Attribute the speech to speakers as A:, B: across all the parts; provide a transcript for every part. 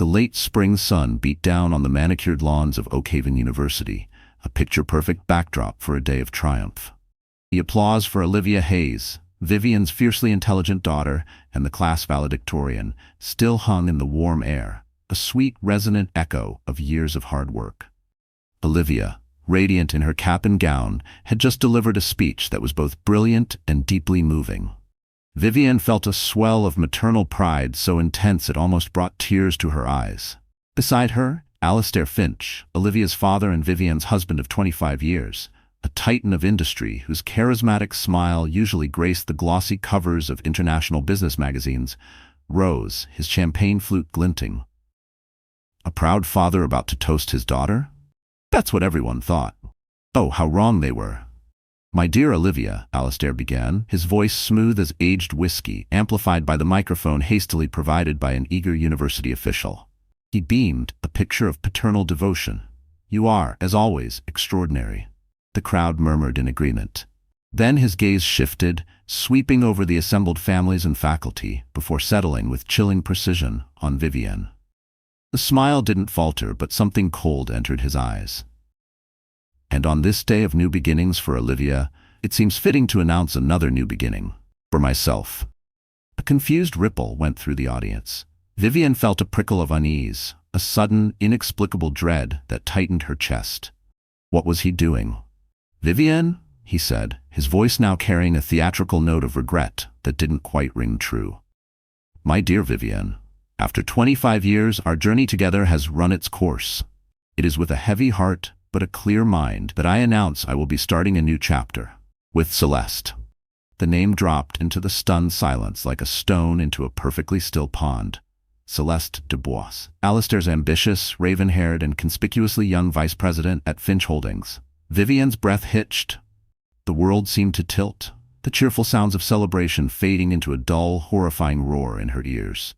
A: The late spring sun beat down on the manicured lawns of Oakhaven University, a picture-perfect backdrop for a day of triumph. The applause for Olivia Hayes, Vivienne's fiercely intelligent daughter and the class valedictorian, still hung in the warm air, a sweet, resonant echo of years of hard work. Olivia, radiant in her cap and gown, had just delivered a speech that was both brilliant and deeply moving. Vivienne felt a swell of maternal pride so intense it almost brought tears to her eyes. Beside her, Alistair Finch, Olivia's father and Vivienne's husband of 25 years, a titan of industry whose charismatic smile usually graced the glossy covers of international business magazines, rose, his champagne flute glinting. A proud father about to toast his daughter? That's what everyone thought. Oh, how wrong they were. "My dear Olivia," Alistair began, his voice smooth as aged whiskey, amplified by the microphone hastily provided by an eager university official. He beamed, a picture of paternal devotion. "You are, as always, extraordinary." The crowd murmured in agreement. Then his gaze shifted, sweeping over the assembled families and faculty, before settling with chilling precision on Vivienne. The smile didn't falter, but something cold entered his eyes. "And on this day of new beginnings for Olivia, it seems fitting to announce another new beginning. For myself." A confused ripple went through the audience. Vivienne felt a prickle of unease, a sudden, inexplicable dread that tightened her chest. What was he doing? "Vivienne," he said, his voice now carrying a theatrical note of regret that didn't quite ring true. "My dear Vivienne, after 25 years, our journey together has run its course. It is with a heavy heart, but a clear mind, that I announce I will be starting a new chapter. With Celeste." The name dropped into the stunned silence like a stone into a perfectly still pond. Celeste Dubois, Alistair's ambitious, raven-haired, and conspicuously young vice president at Finch Holdings. Vivienne's breath hitched. The world seemed to tilt, the cheerful sounds of celebration fading into a dull, horrifying roar in her ears.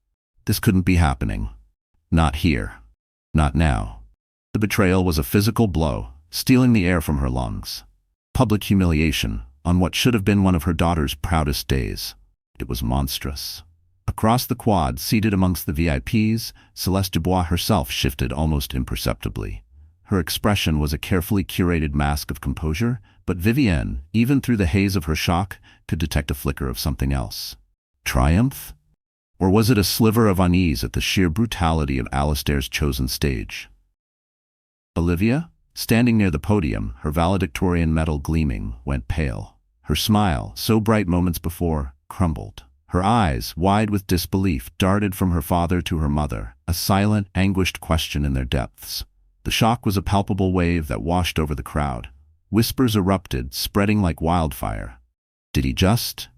A: This couldn't be happening. Not here. Not now. The betrayal was a physical blow, stealing the air from her lungs. Public humiliation, on what should have been one of her daughter's proudest days. It was monstrous. Across the quad, seated amongst the VIPs, Celeste Dubois herself shifted almost imperceptibly. Her expression was a carefully curated mask of composure, but Vivienne, even through the haze of her shock, could detect a flicker of something else. Triumph? Or was it a sliver of unease at the sheer brutality of Alistair's chosen stage? Olivia, standing near the podium, her valedictorian medal gleaming, went pale. Her smile, so bright moments before, crumbled. Her eyes, wide with disbelief, darted from her father to her mother, a silent, anguished question in their depths. The shock was a palpable wave that washed over the crowd. Whispers erupted, spreading like wildfire. Did he just?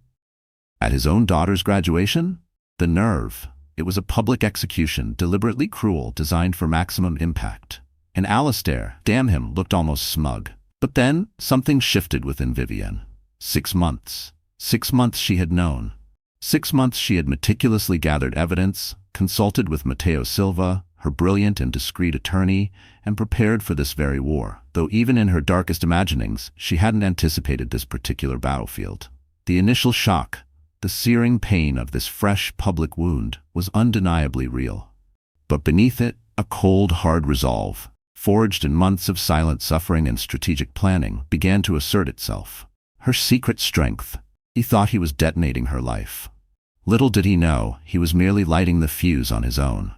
A: At his own daughter's graduation? The nerve. It was a public execution, deliberately cruel, designed for maximum impact. And Alistair, damn him, looked almost smug. But then, something shifted within Vivienne. 6 months. 6 months she had known. 6 months she had meticulously gathered evidence, consulted with Mateo Silva, her brilliant and discreet attorney, and prepared for this very war, though even in her darkest imaginings, she hadn't anticipated this particular battlefield. The initial shock, the searing pain of this fresh public wound, was undeniably real. But beneath it, a cold, hard resolve, forged in months of silent suffering and strategic planning, began to assert itself. Her secret strength. He thought he was detonating her life. Little did he know, he was merely lighting the fuse on his own.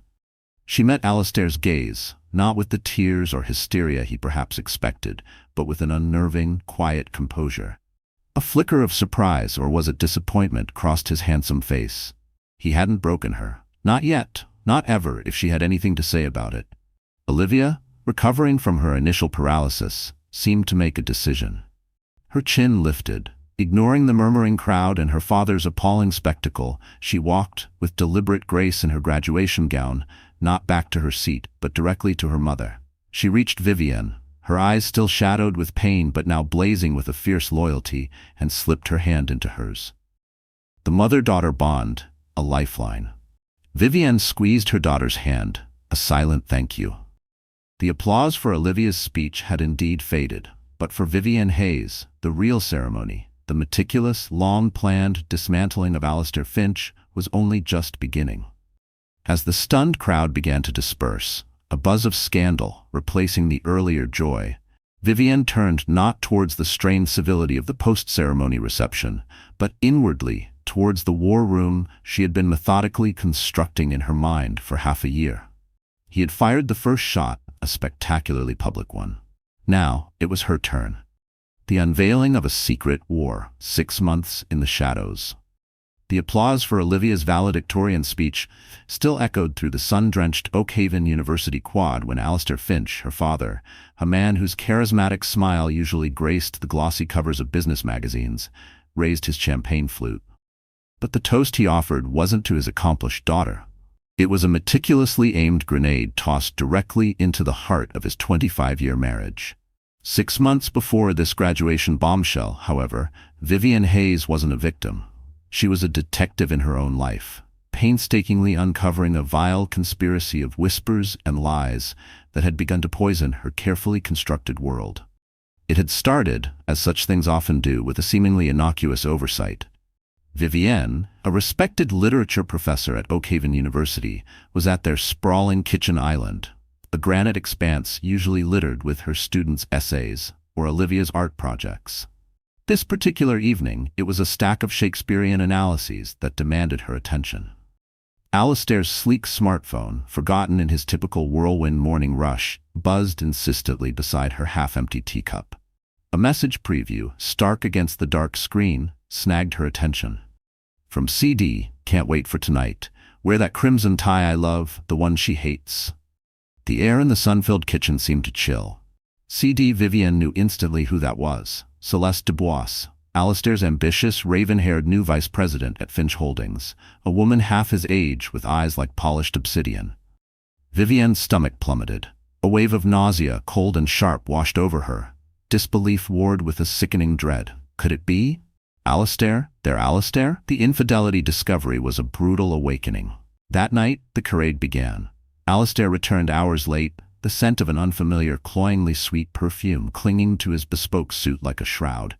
A: She met Alistair's gaze, not with the tears or hysteria he perhaps expected, but with an unnerving, quiet composure. A flicker of surprise, or was it disappointment, crossed his handsome face. He hadn't broken her. Not yet. Not ever, if she had anything to say about it. Olivia, recovering from her initial paralysis, seemed to make a decision. Her chin lifted. Ignoring the murmuring crowd and her father's appalling spectacle, she walked, with deliberate grace in her graduation gown, not back to her seat, but directly to her mother. She reached Vivienne, her eyes still shadowed with pain but now blazing with a fierce loyalty, and slipped her hand into hers. The mother-daughter bond, a lifeline. Vivienne squeezed her daughter's hand, a silent thank you. The applause for Olivia's speech had indeed faded, but for Vivienne Hayes, the real ceremony, the meticulous, long-planned dismantling of Alistair Finch, was only just beginning. As the stunned crowd began to disperse, a buzz of scandal replacing the earlier joy, Vivienne turned not towards the strained civility of the post-ceremony reception, but inwardly towards the war room she had been methodically constructing in her mind for half a year. He had fired the first shot, a spectacularly public one. Now it was her turn. The unveiling of a secret war, 6 months in the shadows. The applause for Olivia's valedictorian speech still echoed through the sun-drenched Oakhaven University quad when Alistair Finch, her father, a man whose charismatic smile usually graced the glossy covers of business magazines, raised his champagne flute. But the toast he offered wasn't to his accomplished daughter. It was a meticulously aimed grenade tossed directly into the heart of his 25-year marriage. 6 months before this graduation bombshell, however, Vivienne Hayes wasn't a victim. She was a detective in her own life, painstakingly uncovering a vile conspiracy of whispers and lies that had begun to poison her carefully constructed world. It had started, as such things often do, with a seemingly innocuous oversight. Vivienne, a respected literature professor at Oakhaven University, was at their sprawling kitchen island, a granite expanse usually littered with her students' essays or Olivia's art projects. This particular evening, it was a stack of Shakespearean analyses that demanded her attention. Alistair's sleek smartphone, forgotten in his typical whirlwind morning rush, buzzed insistently beside her half-empty teacup. A message preview, stark against the dark screen, snagged her attention. From CD, can't wait for tonight. Wear that crimson tie I love, the one she hates. The air in the sun-filled kitchen seemed to chill. CD Vivienne knew instantly who that was. Celeste Dubois, Alistair's ambitious, raven-haired new vice president at Finch Holdings, a woman half his age with eyes like polished obsidian. Vivienne's stomach plummeted. A wave of nausea, cold and sharp, washed over her. Disbelief warred with a sickening dread. Could it be? Alistair? Their Alistair? The infidelity discovery was a brutal awakening. That night, the charade began. Alistair returned hours late, the scent of an unfamiliar, cloyingly sweet perfume clinging to his bespoke suit like a shroud.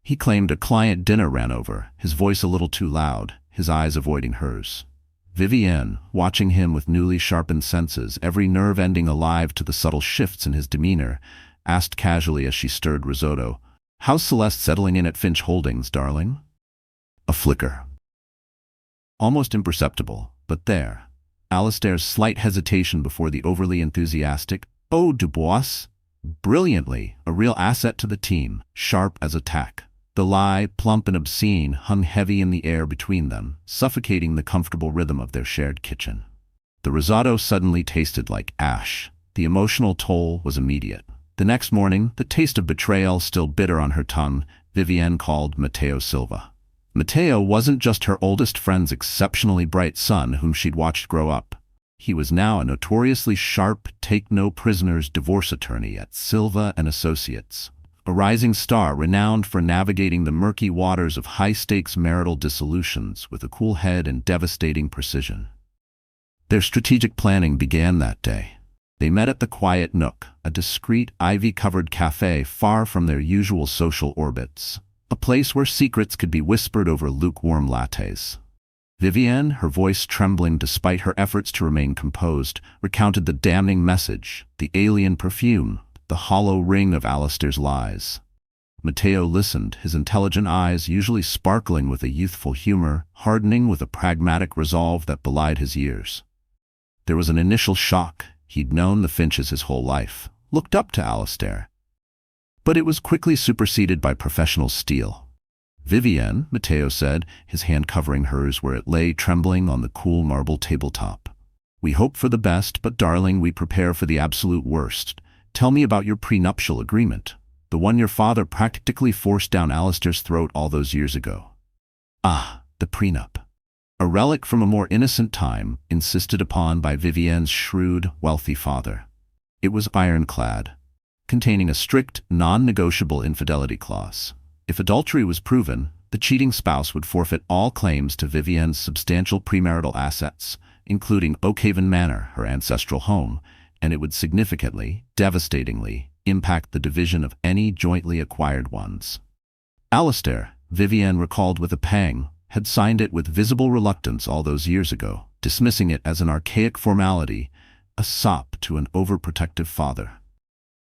A: He claimed a client dinner ran over, his voice a little too loud, his eyes avoiding hers. Vivienne, watching him with newly sharpened senses, every nerve ending alive to the subtle shifts in his demeanor, asked casually as she stirred risotto, "How's Celeste settling in at Finch Holdings, darling?" A flicker. Almost imperceptible, but there. Alistair's slight hesitation before the overly enthusiastic, "Oh, Dubois." Brilliantly, a real asset to the team, sharp as a tack. The lie, plump and obscene, hung heavy in the air between them, suffocating the comfortable rhythm of their shared kitchen. The risotto suddenly tasted like ash. The emotional toll was immediate. The next morning, the taste of betrayal still bitter on her tongue, Vivienne called Matteo Silva. Matteo wasn't just her oldest friend's exceptionally bright son whom she'd watched grow up. He was now a notoriously sharp, take-no-prisoners divorce attorney at Silva and Associates, a rising star renowned for navigating the murky waters of high-stakes marital dissolutions with a cool head and devastating precision. Their strategic planning began that day. They met at the Quiet Nook, a discreet, ivy-covered cafe far from their usual social orbits. A place where secrets could be whispered over lukewarm lattes. Vivienne, her voice trembling despite her efforts to remain composed, recounted the damning message, the alien perfume, the hollow ring of Alistair's lies. Matteo listened, his intelligent eyes usually sparkling with a youthful humor, hardening with a pragmatic resolve that belied his years. There was an initial shock. He'd known the Finches his whole life, looked up to Alistair. But it was quickly superseded by professional steel. "Vivienne," Matteo said, his hand covering hers where it lay trembling on the cool marble tabletop. "We hope for the best, but darling, we prepare for the absolute worst. Tell me about your prenuptial agreement, the one your father practically forced down Alistair's throat all those years ago." "Ah, the prenup. A relic from a more innocent time, insisted upon by Vivienne's shrewd, wealthy father. It was ironclad, containing a strict, non-negotiable infidelity clause. If adultery was proven, the cheating spouse would forfeit all claims to Vivienne's substantial premarital assets, including Oakhaven Manor, her ancestral home, and it would significantly, devastatingly, impact the division of any jointly acquired ones. Alistair, Vivienne recalled with a pang, had signed it with visible reluctance all those years ago. dismissing it as an archaic formality, a sop to an overprotective father.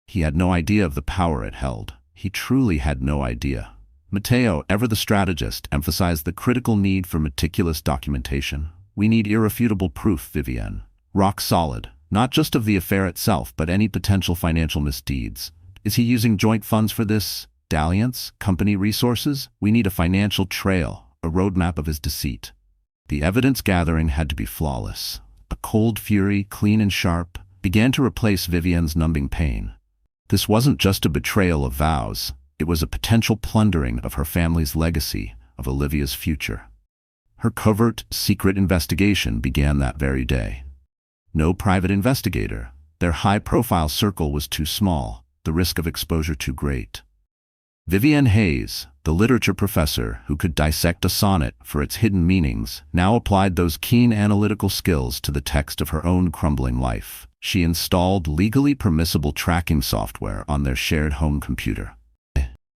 A: He had no idea of the power it held. He truly had no idea. Matteo, ever the strategist, emphasized the critical need for meticulous documentation. We need irrefutable proof, Vivienne. Rock solid, not just of the affair itself, but any potential financial misdeeds. Is he using joint funds for this? Dalliance? Company resources? We need a financial trail, a roadmap of his deceit. The evidence gathering had to be flawless. A cold fury, clean and sharp, began to replace Vivienne's numbing pain. This wasn't just a betrayal of vows. It was a potential plundering of her family's legacy, of Olivia's future. Her covert, secret investigation began that very day. No private investigator. Their high-profile circle was too small, the risk of exposure too great. Vivienne Hayes, the literature professor who could dissect a sonnet for its hidden meanings, now applied those keen analytical skills to the text of her own crumbling life. She installed legally permissible tracking software on their shared home computer.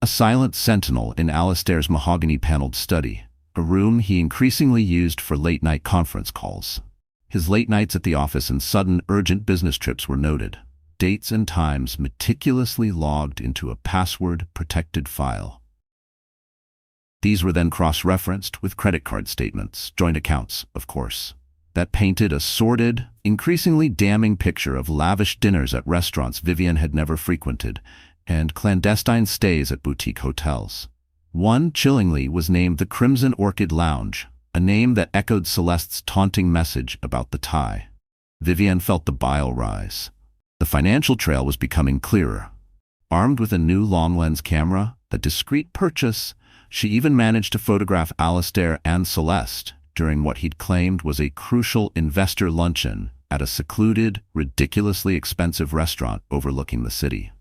A: A silent sentinel in Alistair's mahogany-paneled study, a room he increasingly used for late-night conference calls. His late nights at the office and sudden, urgent business trips were noted, dates and times meticulously logged into a password-protected file. These were then cross-referenced with credit card statements, joint accounts, of course, that painted a sordid, increasingly damning picture of lavish dinners at restaurants Vivienne had never frequented, and clandestine stays at boutique hotels. One, chillingly, was named the Crimson Orchid Lounge, a name that echoed Celeste's taunting message about the tie. Vivienne felt the bile rise. The financial trail was becoming clearer. Armed with a new long-lens camera, a discreet purchase, she even managed to photograph Alistair and Celeste during what he'd claimed was a crucial investor luncheon at a secluded, ridiculously expensive restaurant overlooking the city.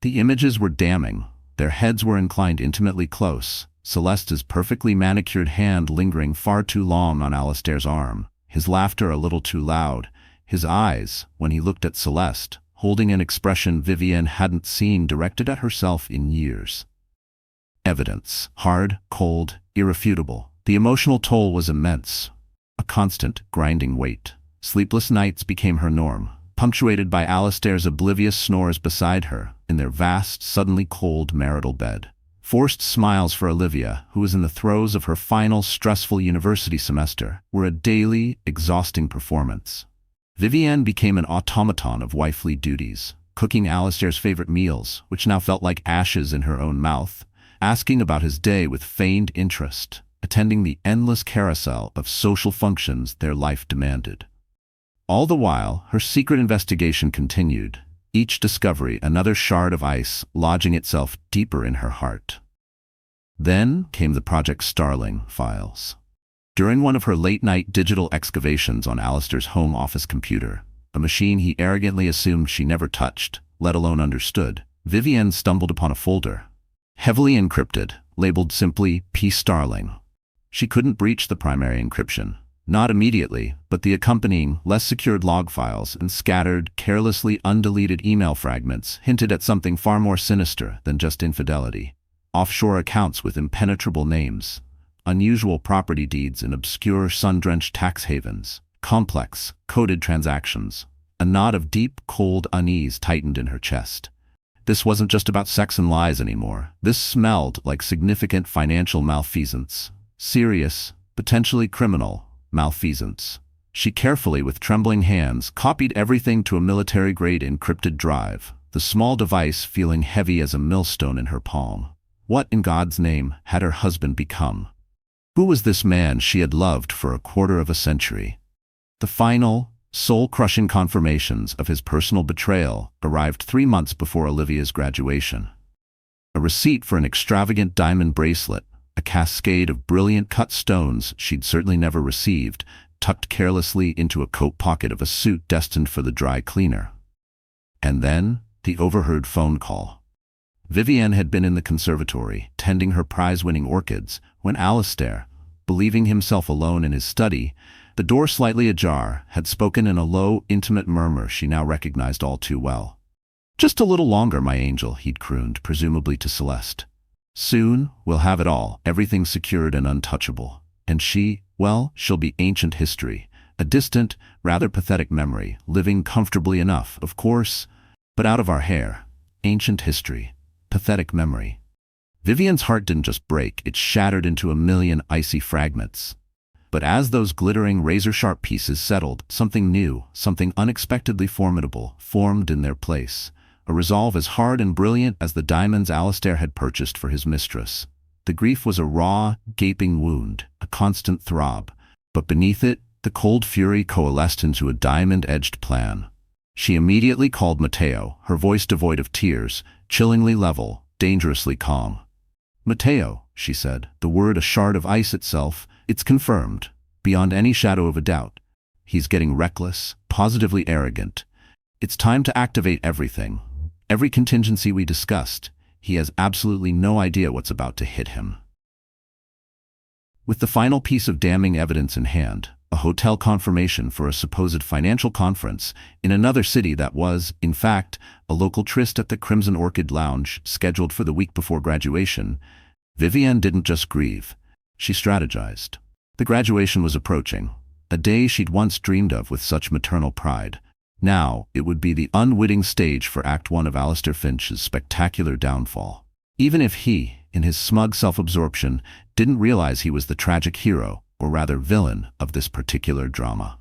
A: The images were damning. Their heads were inclined intimately close, Celeste's perfectly manicured hand lingering far too long on Alistair's arm, his laughter a little too loud, his eyes, when he looked at Celeste, holding an expression Vivienne hadn't seen directed at herself in years. Evidence. Hard, cold, irrefutable. The emotional toll was immense. A constant, grinding weight. Sleepless nights became her norm, punctuated by Alistair's oblivious snores beside her in their vast, suddenly cold marital bed. Forced smiles for Olivia, who was in the throes of her final stressful university semester, were a daily, exhausting performance. Vivienne became an automaton of wifely duties, cooking Alistair's favorite meals, which now felt like ashes in her own mouth, asking about his day with feigned interest, attending the endless carousel of social functions their life demanded. All the while, her secret investigation continued, each discovery another shard of ice lodging itself deeper in her heart. Then came the Project Starling files. During one of her late-night digital excavations on Alistair's home office computer, a machine he arrogantly assumed she never touched, let alone understood, Vivienne stumbled upon a folder, heavily encrypted, labeled simply P. Starling. She couldn't breach the primary encryption. Not immediately, but the accompanying, less secured log files and scattered, carelessly undeleted email fragments hinted at something far more sinister than just infidelity. Offshore accounts with impenetrable names, unusual property deeds in obscure sun-drenched tax havens, complex, coded transactions. A knot of deep, cold unease tightened in her chest. This wasn't just about sex and lies anymore. This smelled like significant financial malfeasance. Serious, potentially criminal malfeasance. She carefully, with trembling hands, copied everything to a military-grade encrypted drive, the small device feeling heavy as a millstone in her palm. What, in God's name, had her husband become? Who was this man she had loved for a quarter of a century? The final, soul-crushing confirmations of his personal betrayal arrived 3 months before Olivia's graduation. A receipt for an extravagant diamond bracelet, a cascade of brilliant cut stones she'd certainly never received, tucked carelessly into a coat pocket of a suit destined for the dry cleaner. And then, the overheard phone call. Vivienne had been in the conservatory, tending her prize-winning orchids, when Alistair, believing himself alone in his study, the door slightly ajar, had spoken in a low, intimate murmur she now recognized all too well. "Just a little longer, my angel," he'd crooned, presumably to Celeste. "Soon, we'll have it all, everything secured and untouchable. And she, well, she'll be ancient history, A distant, rather pathetic memory, living comfortably enough, of course, but out of our hair. Ancient history. Pathetic memory. Vivienne's heart didn't just break, it shattered into a million icy fragments. But as those glittering razor-sharp pieces settled, something new, something unexpectedly formidable, formed in their place. A resolve as hard and brilliant as the diamonds Alistair had purchased for his mistress. The grief was a raw, gaping wound, a constant throb. But beneath it, the cold fury coalesced into a diamond-edged plan. She immediately called Matteo, her voice devoid of tears, chillingly level, dangerously calm. "Matteo," she said, the word a shard of ice itself, "it's confirmed, beyond any shadow of a doubt. He's getting reckless, positively arrogant. It's time to activate everything. Every contingency we discussed. He has absolutely no idea what's about to hit him." With the final piece of damning evidence in hand, a hotel confirmation for a supposed financial conference in another city that was, in fact, a local tryst at the Crimson Orchid Lounge scheduled for the week before graduation, Vivienne didn't just grieve. She strategized. The graduation was approaching, a day she'd once dreamed of with such maternal pride. Now, it would be the unwitting stage for Act 1 of Alistair Finch's spectacular downfall. Even if he, in his smug self-absorption, didn't realize he was the tragic hero, or rather villain, of this particular drama.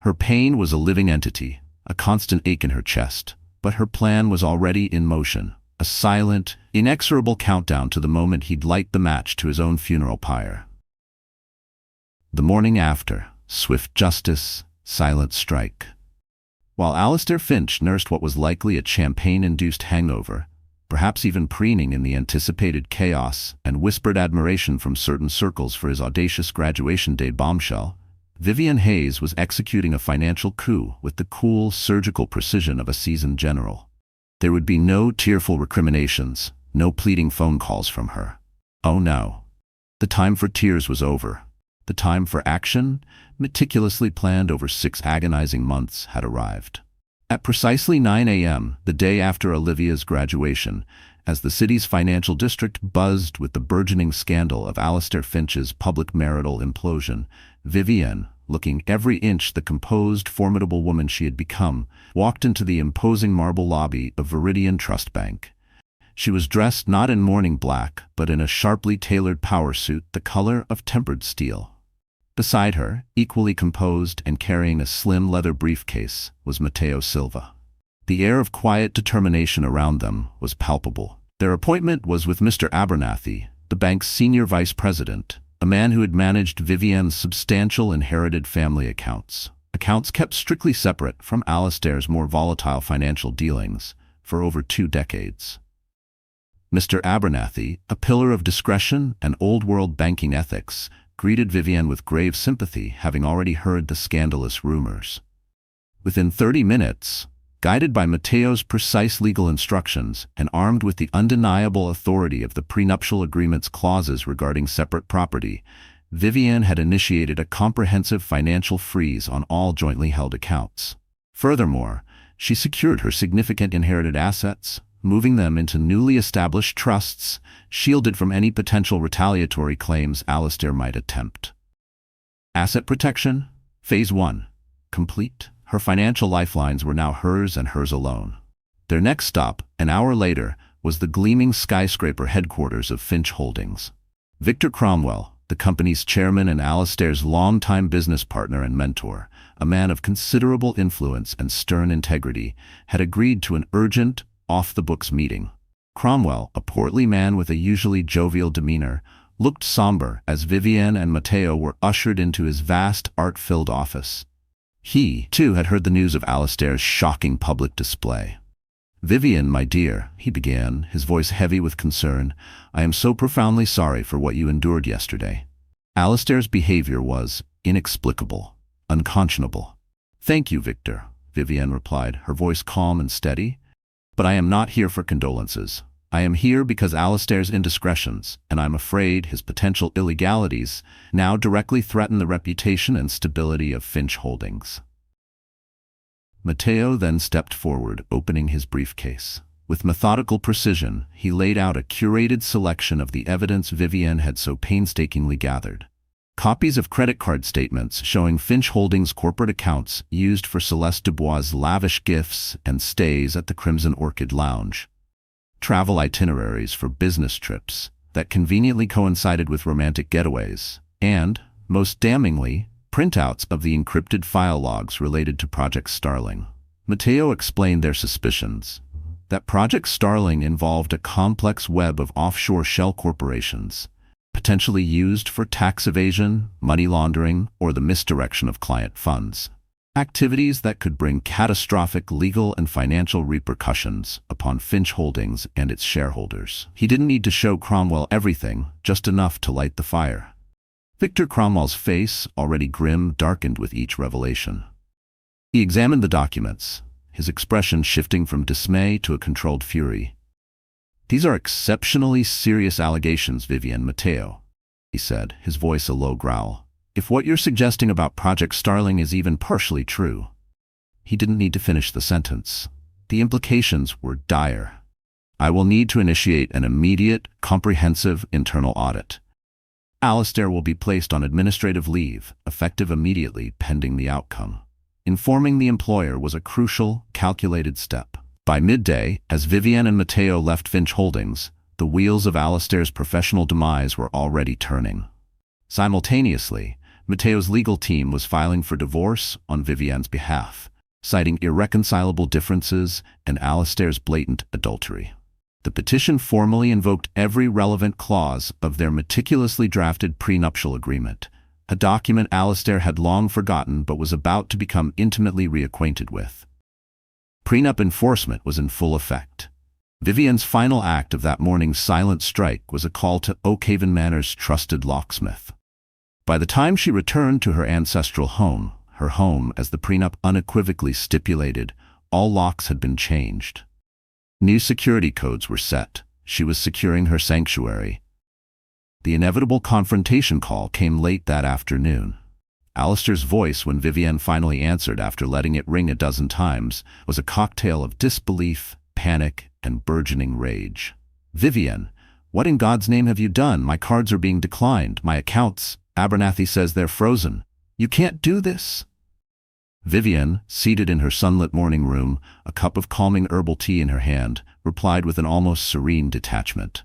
A: Her pain was a living entity, a constant ache in her chest, but her plan was already in motion, a silent, inexorable countdown to the moment he'd light the match to his own funeral pyre. The morning after, swift justice, silent strike. While Alistair Finch nursed what was likely a champagne-induced hangover, perhaps even preening in the anticipated chaos and whispered admiration from certain circles for his audacious graduation day bombshell, Vivienne Hayes was executing a financial coup with the cool, surgical precision of a seasoned general. There would be no tearful recriminations, no pleading phone calls from her. Oh no. The time for tears was over. The time for action, meticulously planned over 6 agonizing months, had arrived. At precisely 9 a.m., the day after Olivia's graduation, as the city's financial district buzzed with the burgeoning scandal of Alistair Finch's public marital implosion, Vivienne, looking every inch the composed, formidable woman she had become, walked into the imposing marble lobby of Viridian Trust Bank. She was dressed not in morning black, but in a sharply tailored power suit the color of tempered steel. Beside her, equally composed and carrying a slim leather briefcase, was Matteo Silva. The air of quiet determination around them was palpable. Their appointment was with Mr. Abernathy, the bank's senior vice president, a man who had managed Vivienne's substantial inherited family accounts kept strictly separate from Alistair's more volatile financial dealings, for over 2 decades. Mr. Abernathy, a pillar of discretion and old-world banking ethics, greeted Vivienne with grave sympathy, having already heard the scandalous rumors. Within 30 minutes, guided by Matteo's precise legal instructions and armed with the undeniable authority of the prenuptial agreement's clauses regarding separate property, Vivienne had initiated a comprehensive financial freeze on all jointly held accounts. Furthermore, she secured her significant inherited assets, moving them into newly established trusts, shielded from any potential retaliatory claims Alistair might attempt. Asset protection, Phase 1, complete. Her financial lifelines were now hers and hers alone. Their next stop, an hour later, was the gleaming skyscraper headquarters of Finch Holdings. Victor Cromwell, the company's chairman and Alistair's longtime business partner and mentor, a man of considerable influence and stern integrity, had agreed to an urgent, off-the-books meeting. Cromwell, a portly man with a usually jovial demeanor, looked somber as Vivienne and Matteo were ushered into his vast, art-filled office. He, too, had heard the news of Alistair's shocking public display. "Vivienne, my dear," he began, his voice heavy with concern, "I am so profoundly sorry for what you endured yesterday. Alistair's behavior was inexplicable, unconscionable." "Thank you, Victor," Vivienne replied, her voice calm and steady. "But I am not here for condolences. I am here because Alistair's indiscretions, and I'm afraid his potential illegalities, now directly threaten the reputation and stability of Finch Holdings." Matteo then stepped forward, opening his briefcase. With methodical precision, he laid out a curated selection of the evidence Vivienne had so painstakingly gathered. Copies of credit card statements showing Finch Holdings corporate accounts used for Celeste Dubois' lavish gifts and stays at the Crimson Orchid Lounge. Travel itineraries for business trips that conveniently coincided with romantic getaways. And, most damningly, printouts of the encrypted file logs related to Project Starling. Matteo explained their suspicions that Project Starling involved a complex web of offshore shell corporations, potentially used for tax evasion, money laundering, or the misdirection of client funds. Activities that could bring catastrophic legal and financial repercussions upon Finch Holdings and its shareholders. He didn't need to show Cromwell everything, just enough to light the fire. Victor Cromwell's face, already grim, darkened with each revelation. He examined the documents, his expression shifting from dismay to a controlled fury. "These are exceptionally serious allegations, Vivienne Matteo," he said, his voice a low growl. "If what you're suggesting about Project Starling is even partially true." He didn't need to finish the sentence. The implications were dire. "I will need to initiate an immediate, comprehensive internal audit. Alistair will be placed on administrative leave, effective immediately pending the outcome." Informing the employer was a crucial, calculated step. By midday, as Vivienne and Matteo left Finch Holdings, the wheels of Alistair's professional demise were already turning. Simultaneously, Matteo's legal team was filing for divorce on Vivienne's behalf, citing irreconcilable differences and Alistair's blatant adultery. The petition formally invoked every relevant clause of their meticulously drafted prenuptial agreement, a document Alistair had long forgotten but was about to become intimately reacquainted with. Prenup enforcement was in full effect. Vivienne's final act of that morning's silent strike was a call to Oakhaven Manor's trusted locksmith. By the time she returned to her ancestral home, her home as the prenup unequivocally stipulated, all locks had been changed. New security codes were set. She was securing her sanctuary. The inevitable confrontation call came late that afternoon. Alistair's voice, when Vivienne finally answered after letting it ring a dozen times, was a cocktail of disbelief, panic, and burgeoning rage. "Vivienne, what in God's name have you done? My cards are being declined. My accounts, Abernathy says they're frozen. You can't do this." Vivienne, seated in her sunlit morning room, a cup of calming herbal tea in her hand, replied with an almost serene detachment.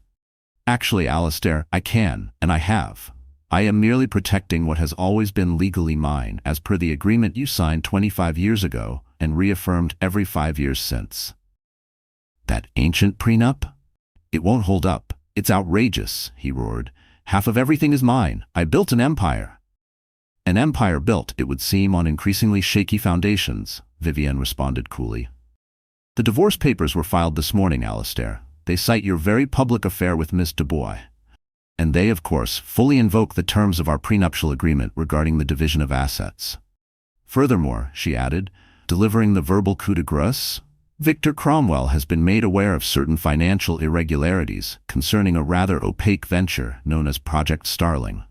A: "Actually, Alistair, I can, and I have. I am merely protecting what has always been legally mine, as per the agreement you signed 25 years ago and reaffirmed every 5 years since." "That ancient prenup? It won't hold up. It's outrageous," he roared. "Half of everything is mine. I built an empire." "An empire built, it would seem, on increasingly shaky foundations," Vivienne responded coolly. "The divorce papers were filed this morning, Alistair. They cite your very public affair with Miss Dubois. And they, of course, fully invoke the terms of our prenuptial agreement regarding the division of assets. Furthermore," she added, delivering the verbal coup de grace, "Victor Cromwell has been made aware of certain financial irregularities concerning a rather opaque venture known as Project Starling.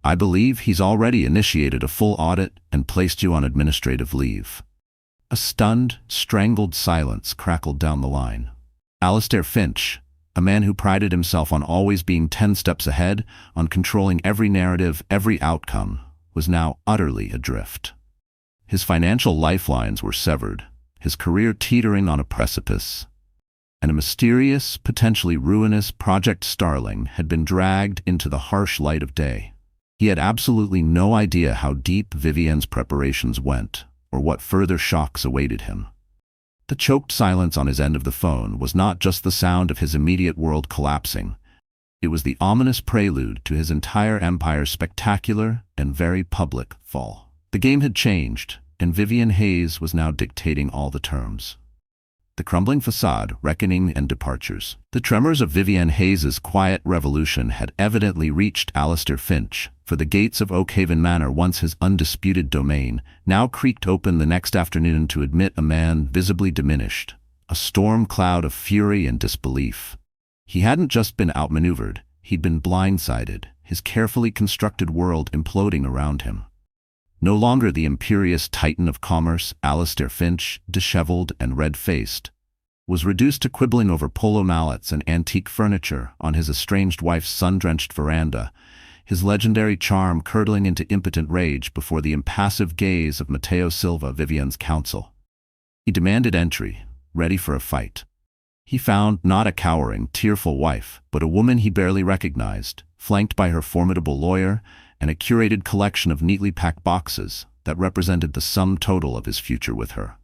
A: I believe he's already initiated a full audit and placed you on administrative leave." A stunned, strangled silence crackled down the line. Alistair Finch, a man who prided himself on always being 10 steps ahead, on controlling every narrative, every outcome, was now utterly adrift. His financial lifelines were severed, his career teetering on a precipice, and a mysterious, potentially ruinous Project Starling had been dragged into the harsh light of day. He had absolutely no idea how deep Vivienne's preparations went, or what further shocks awaited him. The choked silence on his end of the phone was not just the sound of his immediate world collapsing. It was the ominous prelude to his entire empire's spectacular and very public fall. The game had changed, and Vivienne Hayes was now dictating all the terms. The crumbling facade, reckoning, and departures. The tremors of Vivienne Hayes's quiet revolution had evidently reached Alistair Finch, for the gates of Oakhaven Manor, once his undisputed domain, now creaked open the next afternoon to admit a man visibly diminished, a storm cloud of fury and disbelief. He hadn't just been outmaneuvered, he'd been blindsided, his carefully constructed world imploding around him. No longer the imperious titan of commerce, Alistair Finch, disheveled and red-faced, was reduced to quibbling over polo mallets and antique furniture on his estranged wife's sun-drenched veranda, his legendary charm curdling into impotent rage before the impassive gaze of Matteo Silva, Vivienne's counsel. He demanded entry, ready for a fight. He found not a cowering, tearful wife, but a woman he barely recognized, flanked by her formidable lawyer and a curated collection of neatly packed boxes that represented the sum total of his future with her.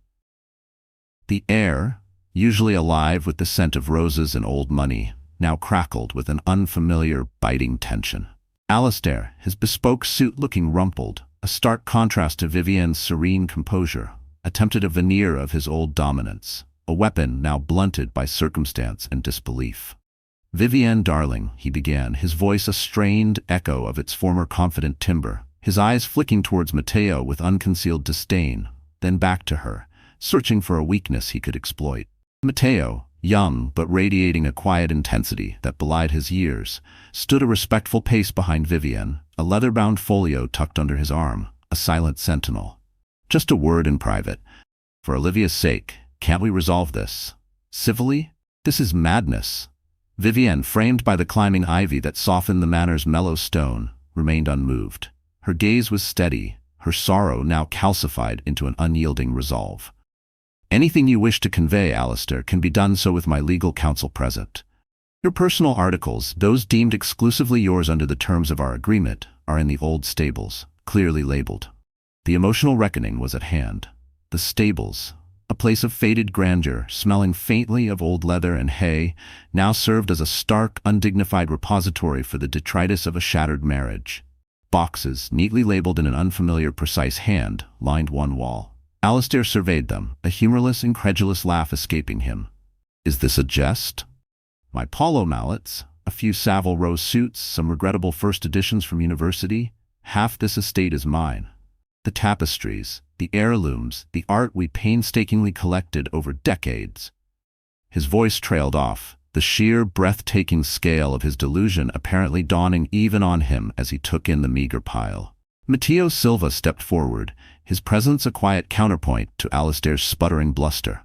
A: The air, usually alive with the scent of roses and old money, now crackled with an unfamiliar, biting tension. Alistair, his bespoke suit looking rumpled, a stark contrast to Vivienne's serene composure, attempted a veneer of his old dominance, a weapon now blunted by circumstance and disbelief. "Vivienne, darling," he began, his voice a strained echo of its former confident timbre, his eyes flicking towards Matteo with unconcealed disdain, then back to her, searching for a weakness he could exploit. Matteo, young but radiating a quiet intensity that belied his years, stood a respectful pace behind Vivienne, a leather-bound folio tucked under his arm, a silent sentinel. "Just a word in private. For Olivia's sake, can't we resolve this? Civilly? This is madness." Vivienne, framed by the climbing ivy that softened the manor's mellow stone, remained unmoved. Her gaze was steady, her sorrow now calcified into an unyielding resolve. "Anything you wish to convey, Alistair, can be done so with my legal counsel present. Your personal articles, those deemed exclusively yours under the terms of our agreement, are in the old stables, clearly labeled." The emotional reckoning was at hand. The stables, a place of faded grandeur, smelling faintly of old leather and hay, now served as a stark, undignified repository for the detritus of a shattered marriage. Boxes, neatly labeled in an unfamiliar, precise hand, lined one wall. Alistair surveyed them, a humorless, incredulous laugh escaping him. "Is this a jest? My polo mallets, a few Savile Row suits, some regrettable first editions from university, half this estate is mine. The tapestries, the heirlooms, the art we painstakingly collected over decades." His voice trailed off, the sheer, breathtaking scale of his delusion apparently dawning even on him as he took in the meager pile. Matteo Silva stepped forward, his presence a quiet counterpoint to Alistair's sputtering bluster.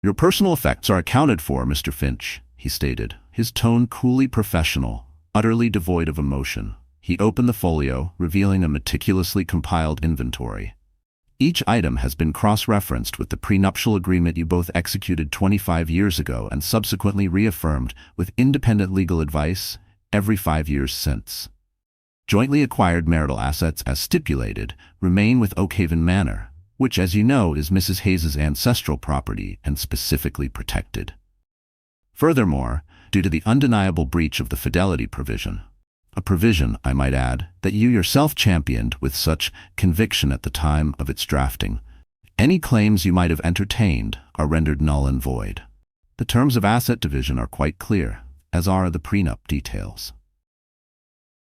A: "Your personal effects are accounted for, Mr. Finch," he stated, his tone coolly professional, utterly devoid of emotion. He opened the folio, revealing a meticulously compiled inventory. "Each item has been cross-referenced with the prenuptial agreement you both executed 25 years ago and subsequently reaffirmed with independent legal advice every 5 years since. Jointly acquired marital assets as stipulated remain with Oakhaven Manor, which, as you know, is Mrs. Hayes's ancestral property and specifically protected. Furthermore, due to the undeniable breach of the fidelity provision, a provision, I might add, that you yourself championed with such conviction at the time of its drafting, any claims you might have entertained are rendered null and void. The terms of asset division are quite clear, as are the prenup details."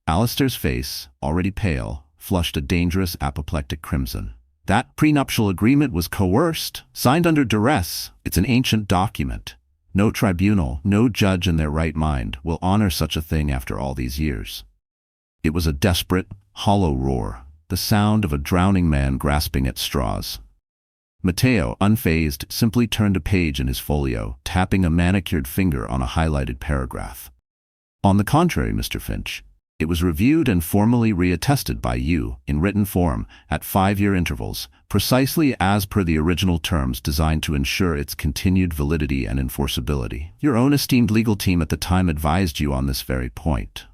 A: Alistair's face, already pale, flushed a dangerous apoplectic crimson. "That prenuptial agreement was coerced, signed under duress. It's an ancient document. No tribunal, no judge in their right mind will honor such a thing after all these years." It was a desperate, hollow roar, the sound of a drowning man grasping at straws. Matteo, unfazed, simply turned a page in his folio, tapping a manicured finger on a highlighted paragraph. "On the contrary, Mr. Finch, it was reviewed and formally reattested by you, in written form, at 5-year intervals, precisely as per the original terms designed to ensure its continued validity and enforceability. Your own esteemed legal team at the time advised you on this very point.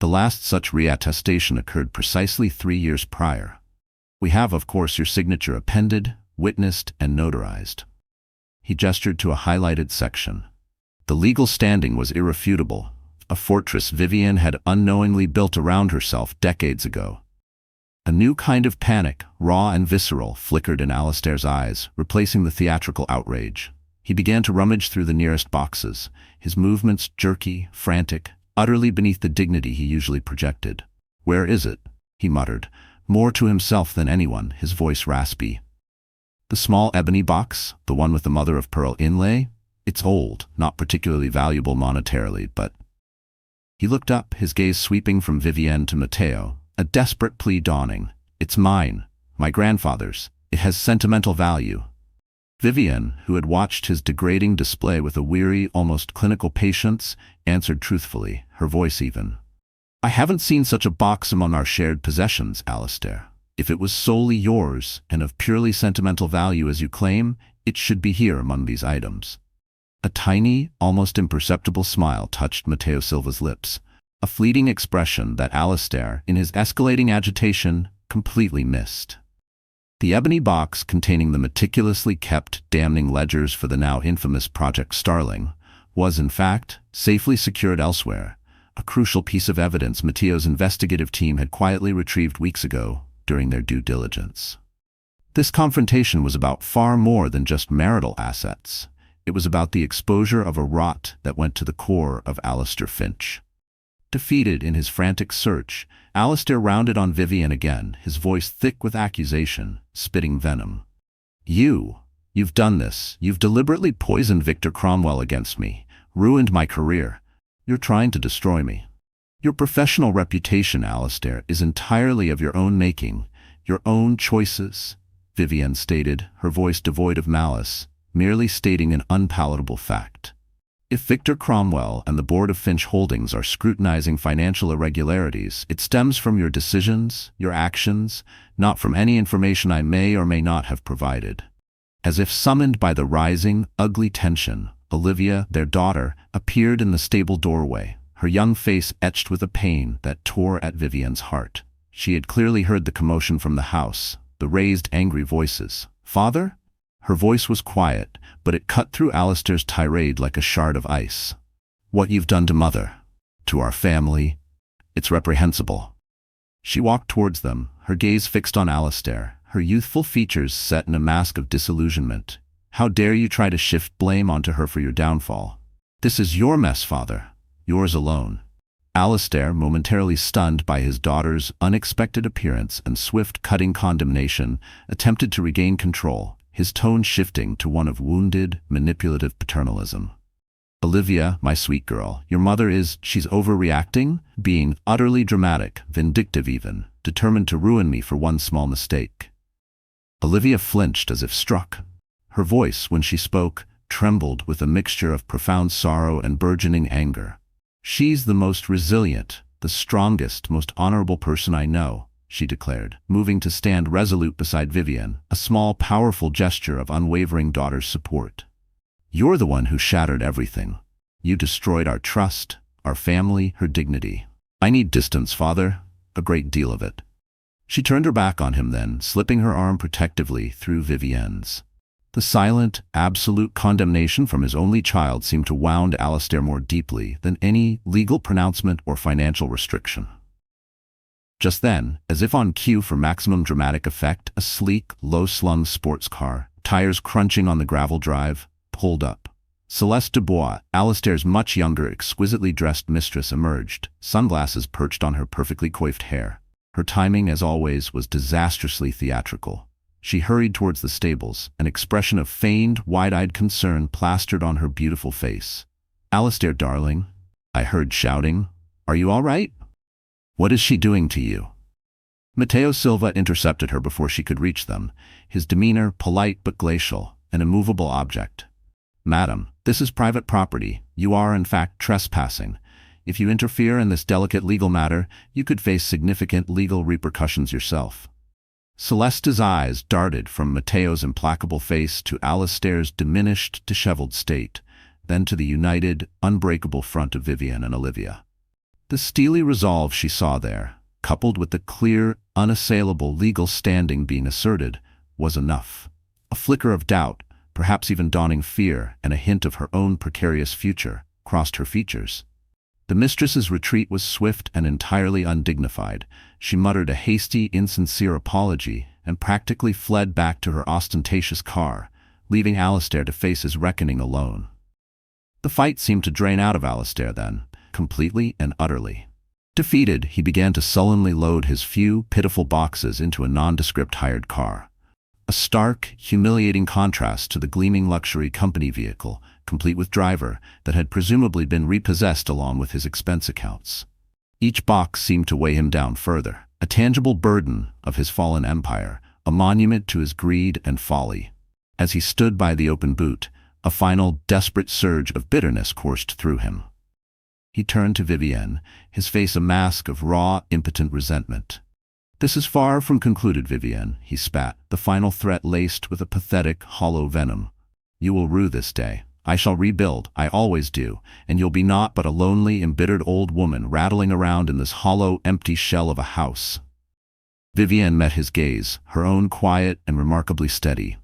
A: The last such reattestation occurred precisely 3 years prior. We have, of course, your signature appended, witnessed, and notarized." He gestured to a highlighted section. The legal standing was irrefutable, a fortress Vivienne had unknowingly built around herself decades ago. A new kind of panic, raw and visceral, flickered in Alistair's eyes, replacing the theatrical outrage. He began to rummage through the nearest boxes, his movements jerky, frantic, utterly beneath the dignity he usually projected. "Where is it?" he muttered, more to himself than anyone, his voice raspy. "The small ebony box, the one with the mother-of-pearl inlay? It's old, not particularly valuable monetarily, but—" He looked up, his gaze sweeping from Vivienne to Matteo, a desperate plea dawning. "It's mine, my grandfather's. It has sentimental value." Vivienne, who had watched his degrading display with a weary, almost clinical patience, answered truthfully, her voice even. I haven't seen such a box among our shared possessions, Alistair. If it was solely yours and of purely sentimental value as you claim, it should be here among these items. A tiny, almost imperceptible smile touched Matteo Silva's lips, a fleeting expression that Alistair, in his escalating agitation, completely missed. The ebony box containing the meticulously kept damning ledgers for the now infamous Project Starling was, in fact, safely secured elsewhere, a crucial piece of evidence Matteo's investigative team had quietly retrieved weeks ago during their due diligence. This confrontation was about far more than just marital assets. It was about the exposure of a rot that went to the core of Alistair Finch. Defeated in his frantic search, Alistair rounded on Vivienne again, his voice thick with accusation, spitting venom. You've done this. You've deliberately poisoned Victor Cromwell against me, ruined my career. You're trying to destroy me. Your professional reputation, Alistair, is entirely of your own making, your own choices, Vivienne stated, her voice devoid of malice, merely stating an unpalatable fact. If Victor Cromwell and the board of Finch Holdings are scrutinizing financial irregularities, it stems from your decisions, your actions, not from any information I may or may not have provided. As if summoned by the rising, ugly tension, Olivia, their daughter, appeared in the stable doorway, her young face etched with a pain that tore at Vivienne's heart. She had clearly heard the commotion from the house, the raised, angry voices. "Father?" Her voice was quiet, but it cut through Alistair's tirade like a shard of ice. "What you've done to Mother, to our family, it's reprehensible." She walked towards them, her gaze fixed on Alistair, her youthful features set in a mask of disillusionment. "How dare you try to shift blame onto her for your downfall? This is your mess, Father. Yours alone." Alistair, momentarily stunned by his daughter's unexpected appearance and swift cutting condemnation, attempted to regain control, his tone shifting to one of wounded, manipulative paternalism. "Olivia, my sweet girl, your mother she's overreacting, being utterly dramatic, vindictive even, determined to ruin me for one small mistake." Olivia flinched as if struck. Her voice, when she spoke, trembled with a mixture of profound sorrow and burgeoning anger. "She's the most resilient, the strongest, most honorable person I know," she declared, moving to stand resolute beside Vivienne, a small, powerful gesture of unwavering daughter's support. "You're the one who shattered everything. You destroyed our trust, our family, her dignity. I need distance, Father, a great deal of it." She turned her back on him then, slipping her arm protectively through Vivienne's. The silent, absolute condemnation from his only child seemed to wound Alistair more deeply than any legal pronouncement or financial restriction. Just then, as if on cue for maximum dramatic effect, a sleek, low-slung sports car, tires crunching on the gravel drive, pulled up. Celeste Dubois, Alistair's much younger, exquisitely dressed mistress, emerged, sunglasses perched on her perfectly coiffed hair. Her timing, as always, was disastrously theatrical. She hurried towards the stables, an expression of feigned, wide-eyed concern plastered on her beautiful face. "Alistair, darling," I heard shouting. "Are you all right? What is she doing to you?" Matteo Silva intercepted her before she could reach them, his demeanor polite but glacial, an immovable object. "Madam, this is private property. You are, in fact, trespassing. If you interfere in this delicate legal matter, you could face significant legal repercussions yourself." Celeste's eyes darted from Matteo's implacable face to Alistair's diminished, disheveled state, then to the united, unbreakable front of Vivienne and Olivia. The steely resolve she saw there, coupled with the clear, unassailable legal standing being asserted, was enough. A flicker of doubt, perhaps even dawning fear, and a hint of her own precarious future, crossed her features. The mistress's retreat was swift and entirely undignified. She muttered a hasty, insincere apology and practically fled back to her ostentatious car, leaving Alistair to face his reckoning alone. The fight seemed to drain out of Alistair then, completely and utterly. Defeated, he began to sullenly load his few, pitiful boxes into a nondescript hired car. A stark, humiliating contrast to the gleaming luxury company vehicle, complete with driver, that had presumably been repossessed along with his expense accounts. Each box seemed to weigh him down further, a tangible burden of his fallen empire, a monument to his greed and folly. As he stood by the open boot, a final, desperate surge of bitterness coursed through him. He turned to Vivienne, his face a mask of raw, impotent resentment. "This is far from concluded, Vivienne," he spat, the final threat laced with a pathetic, hollow venom. "You will rue this day. I shall rebuild, I always do, and you'll be naught but a lonely, embittered old woman rattling around in this hollow, empty shell of a house." Vivienne met his gaze, her own quiet and remarkably steady.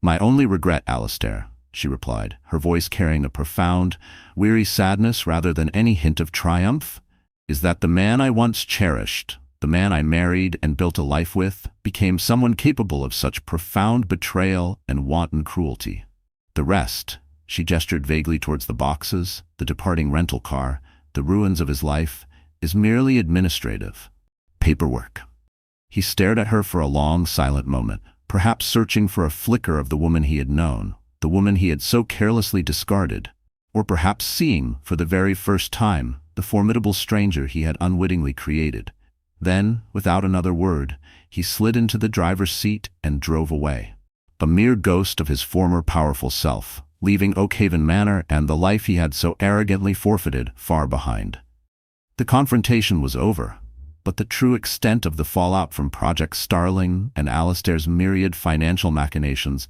A: "My only regret, Alistair," she replied, her voice carrying a profound, weary sadness rather than any hint of triumph, "is that the man I once cherished, the man I married and built a life with, became someone capable of such profound betrayal and wanton cruelty. The rest," she gestured vaguely towards the boxes, the departing rental car, the ruins of his life, "is merely administrative. Paperwork." He stared at her for a long, silent moment, perhaps searching for a flicker of the woman he had known, the woman he had so carelessly discarded, or perhaps seeing, for the very first time, the formidable stranger he had unwittingly created. Then, without another word, he slid into the driver's seat and drove away. A mere ghost of his former powerful self, leaving Oakhaven Manor and the life he had so arrogantly forfeited far behind. The confrontation was over, but the true extent of the fallout from Project Starling and Alistair's myriad financial machinations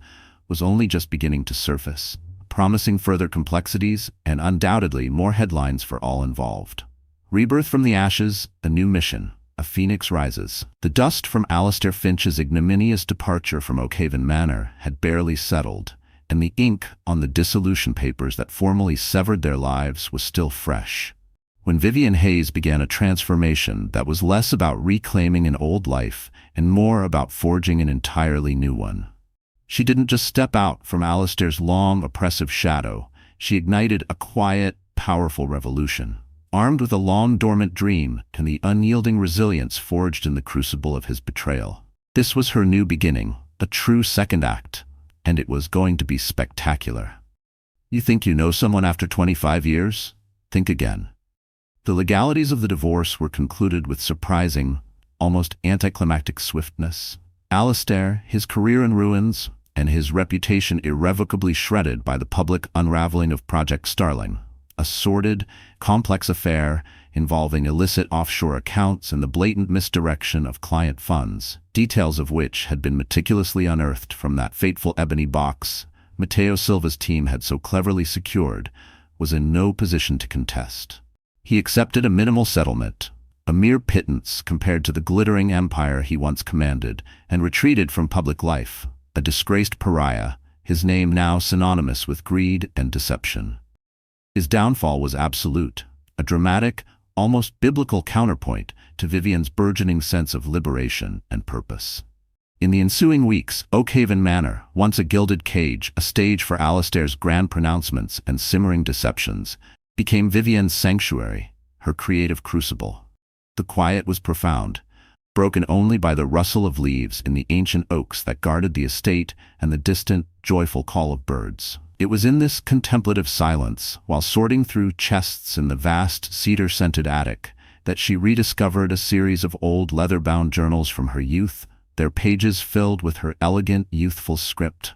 A: was only just beginning to surface, promising further complexities and undoubtedly more headlines for all involved. Rebirth from the ashes, a new mission. A phoenix rises. The dust from Alistair Finch's ignominious departure from Oakhaven Manor had barely settled, and the ink on the dissolution papers that formally severed their lives was still fresh. When Vivienne Hayes began a transformation that was less about reclaiming an old life and more about forging an entirely new one. She didn't just step out from Alistair's long, oppressive shadow, she ignited a quiet, powerful revolution. Armed with a long-dormant dream and the unyielding resilience forged in the crucible of his betrayal. This was her new beginning, a true second act, and it was going to be spectacular. You think you know someone after 25 years? Think again. The legalities of the divorce were concluded with surprising, almost anticlimactic swiftness. Alistair, his career in ruins, and his reputation irrevocably shredded by the public unraveling of Project Starling. A sordid, complex affair involving illicit offshore accounts and the blatant misdirection of client funds, details of which had been meticulously unearthed from that fateful ebony box Matteo Silva's team had so cleverly secured, was in no position to contest. He accepted a minimal settlement, a mere pittance compared to the glittering empire he once commanded, and retreated from public life, a disgraced pariah, his name now synonymous with greed and deception. His downfall was absolute, a dramatic, almost biblical counterpoint to Vivienne's burgeoning sense of liberation and purpose. In the ensuing weeks, Oakhaven Manor, once a gilded cage, a stage for Alistair's grand pronouncements and simmering deceptions, became Vivienne's sanctuary, her creative crucible. The quiet was profound, broken only by the rustle of leaves in the ancient oaks that guarded the estate and the distant, joyful call of birds. It was in this contemplative silence, while sorting through chests in the vast, cedar-scented attic, that she rediscovered a series of old leather-bound journals from her youth, their pages filled with her elegant, youthful script.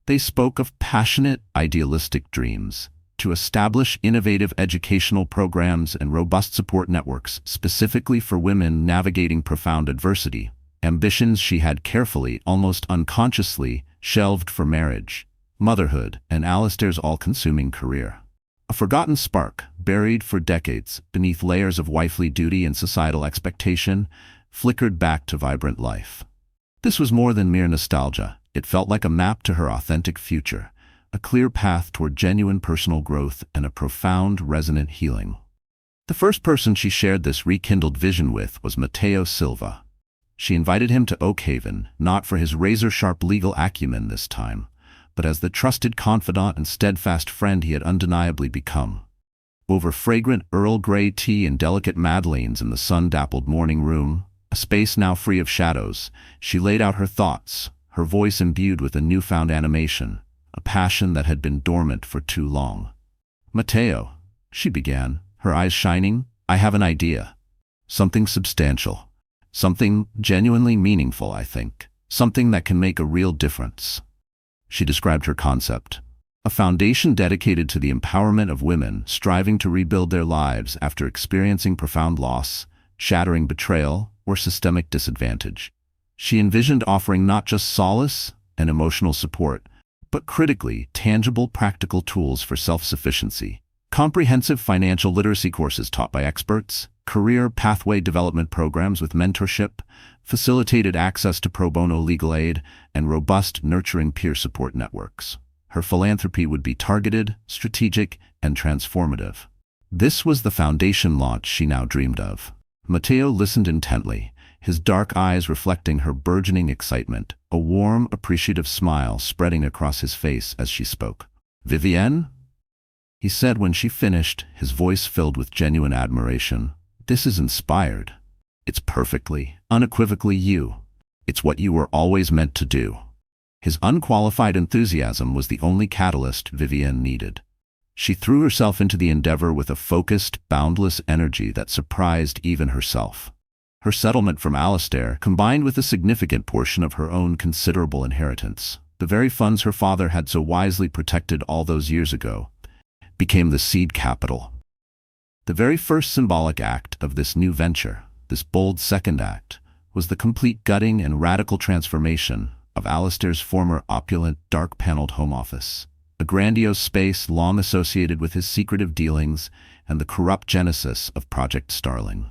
A: They spoke of passionate, idealistic dreams, to establish innovative educational programs and robust support networks specifically for women navigating profound adversity, ambitions she had carefully, almost unconsciously, shelved for marriage, motherhood, and Alistair's all-consuming career. A forgotten spark, buried for decades beneath layers of wifely duty and societal expectation, flickered back to vibrant life. This was more than mere nostalgia. It felt like a map to her authentic future, a clear path toward genuine personal growth and a profound, resonant healing. The first person she shared this rekindled vision with was Matteo Silva. She invited him to Oakhaven, not for his razor-sharp legal acumen this time, but as the trusted confidant and steadfast friend he had undeniably become. Over fragrant Earl Grey tea and delicate madeleines in the sun-dappled morning room, a space now free of shadows, she laid out her thoughts, her voice imbued with a newfound animation, a passion that had been dormant for too long. "Matteo," she began, her eyes shining, "I have an idea. Something substantial. Something genuinely meaningful, I think. Something that can make a real difference." She described her concept. a foundation dedicated to the empowerment of women striving to rebuild their lives after experiencing profound loss, shattering betrayal, or systemic disadvantage. She envisioned offering not just solace and emotional support, but critically tangible practical tools for self-sufficiency. Comprehensive financial literacy courses taught by experts, career pathway development programs with mentorship, facilitated access to pro bono legal aid, and robust, nurturing peer support networks. Her philanthropy would be targeted, strategic, and transformative. This was the foundation launch she now dreamed of. Matteo listened intently, his dark eyes reflecting her burgeoning excitement, a warm, appreciative smile spreading across his face as she spoke. "Vivienne?" he said when she finished, his voice filled with genuine admiration. "This is inspired. It's perfectly, unequivocally you. It's what you were always meant to do." His unqualified enthusiasm was the only catalyst Vivienne needed. She threw herself into the endeavor with a focused, boundless energy that surprised even herself. Her settlement from Alistair, combined with a significant portion of her own considerable inheritance, the very funds her father had so wisely protected all those years ago, became the seed capital. The very first symbolic act of this new venture, this bold second act, was the complete gutting and radical transformation of Alistair's former opulent, dark-paneled home office, a grandiose space long associated with his secretive dealings and the corrupt genesis of Project Starling.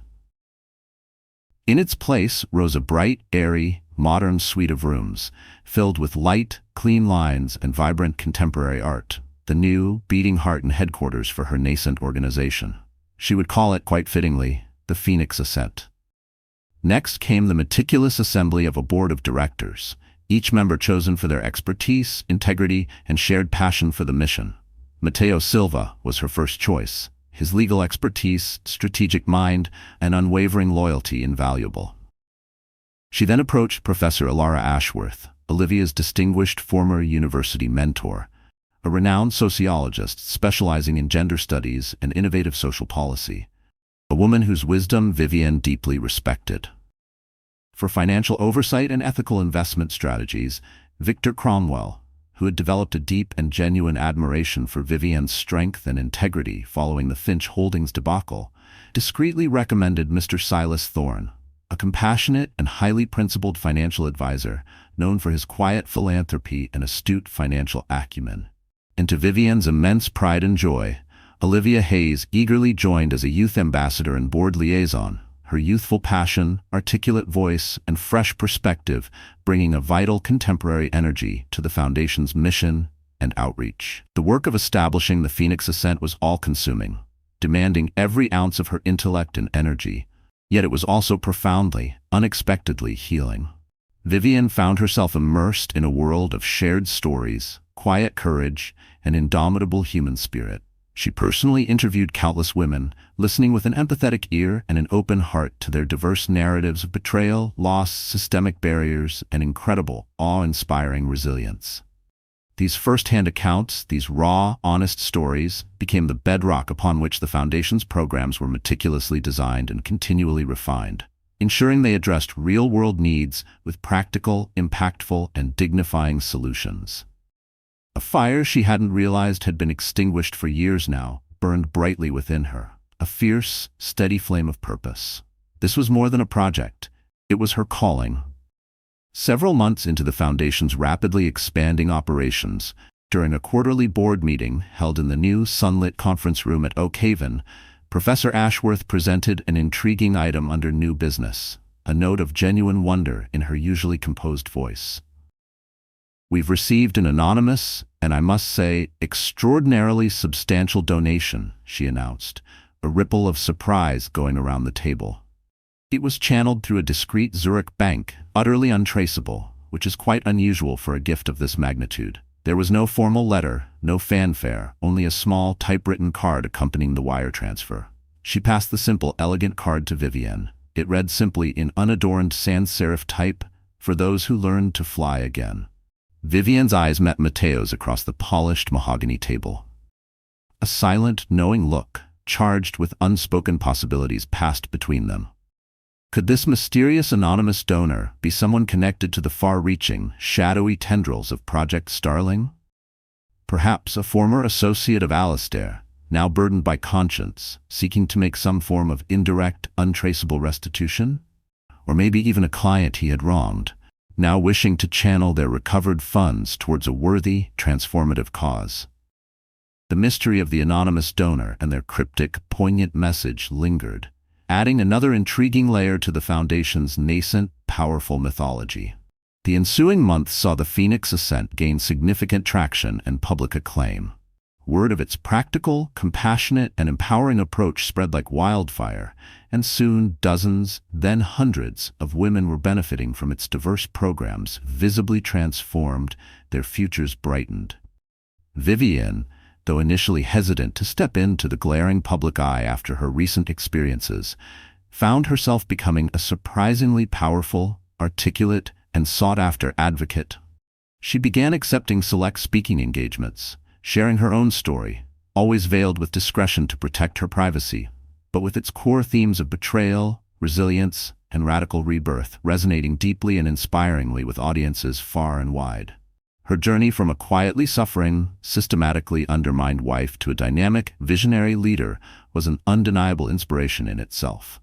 A: In its place rose a bright, airy, modern suite of rooms, filled with light, clean lines, and vibrant contemporary art, the new, beating heart and headquarters for her nascent organization. She would call it, quite fittingly, the Phoenix Ascent. Next came the meticulous assembly of a board of directors, each member chosen for their expertise, integrity, and shared passion for the mission. Matteo Silva was her first choice, his legal expertise, strategic mind, and unwavering loyalty invaluable. She then approached Professor Alara Ashworth, Olivia's distinguished former university mentor, a renowned sociologist specializing in gender studies and innovative social policy, a woman whose wisdom Vivienne deeply respected. For financial oversight and ethical investment strategies, Victor Cromwell, who had developed a deep and genuine admiration for Vivienne's strength and integrity following the Finch Holdings debacle, discreetly recommended Mr. Silas Thorne, a compassionate and highly principled financial advisor known for his quiet philanthropy and astute financial acumen. And to Vivienne's immense pride and joy, Olivia Hayes eagerly joined as a youth ambassador and board liaison, her youthful passion, articulate voice, and fresh perspective bringing a vital contemporary energy to the Foundation's mission and outreach. The work of establishing the Phoenix Ascent was all-consuming, demanding every ounce of her intellect and energy, yet it was also profoundly, unexpectedly healing. Vivienne found herself immersed in a world of shared stories, quiet courage, and indomitable human spirit. She personally interviewed countless women, listening with an empathetic ear and an open heart to their diverse narratives of betrayal, loss, systemic barriers, and incredible, awe-inspiring resilience. These first-hand accounts, these raw, honest stories, became the bedrock upon which the Foundation's programs were meticulously designed and continually refined, ensuring they addressed real-world needs with practical, impactful, and dignifying solutions. A fire she hadn't realized had been extinguished for years now burned brightly within her, a fierce, steady flame of purpose. This was more than a project. It was her calling. Several months into the Foundation's rapidly expanding operations, during a quarterly board meeting held in the new sunlit conference room at Oakhaven, Professor Ashworth presented an intriguing item under new business, a note of genuine wonder in her usually composed voice. "We've received an anonymous, and I must say, extraordinarily substantial donation," she announced, a ripple of surprise going around the table. It was channeled through a discreet Zurich bank, utterly untraceable, which is quite unusual for a gift of this magnitude. There was no formal letter, no fanfare, only a small typewritten card accompanying the wire transfer. She passed the simple, elegant card to Vivienne. It read simply in unadorned sans-serif type, "For those who learn to fly again." Vivienne's eyes met Matteo's across the polished mahogany table. A silent, knowing look, charged with unspoken possibilities, passed between them. Could this mysterious anonymous donor be someone connected to the far-reaching, shadowy tendrils of Project Starling? Perhaps a former associate of Alistair, now burdened by conscience, seeking to make some form of indirect, untraceable restitution? Or maybe even a client he had wronged, now wishing to channel their recovered funds towards a worthy, transformative cause. The mystery of the anonymous donor and their cryptic, poignant message lingered, adding another intriguing layer to the Foundation's nascent, powerful mythology. The ensuing months saw the Phoenix Ascent gain significant traction and public acclaim. Word of its practical, compassionate, and empowering approach spread like wildfire, and soon dozens, then hundreds, of women were benefiting from its diverse programs, visibly transformed, their futures brightened. Vivienne, though initially hesitant to step into the glaring public eye after her recent experiences, found herself becoming a surprisingly powerful, articulate, and sought-after advocate. She began accepting select speaking engagements, sharing her own story, always veiled with discretion to protect her privacy, but with its core themes of betrayal, resilience, and radical rebirth resonating deeply and inspiringly with audiences far and wide. Her journey from a quietly suffering, systematically undermined wife to a dynamic, visionary leader was an undeniable inspiration in itself.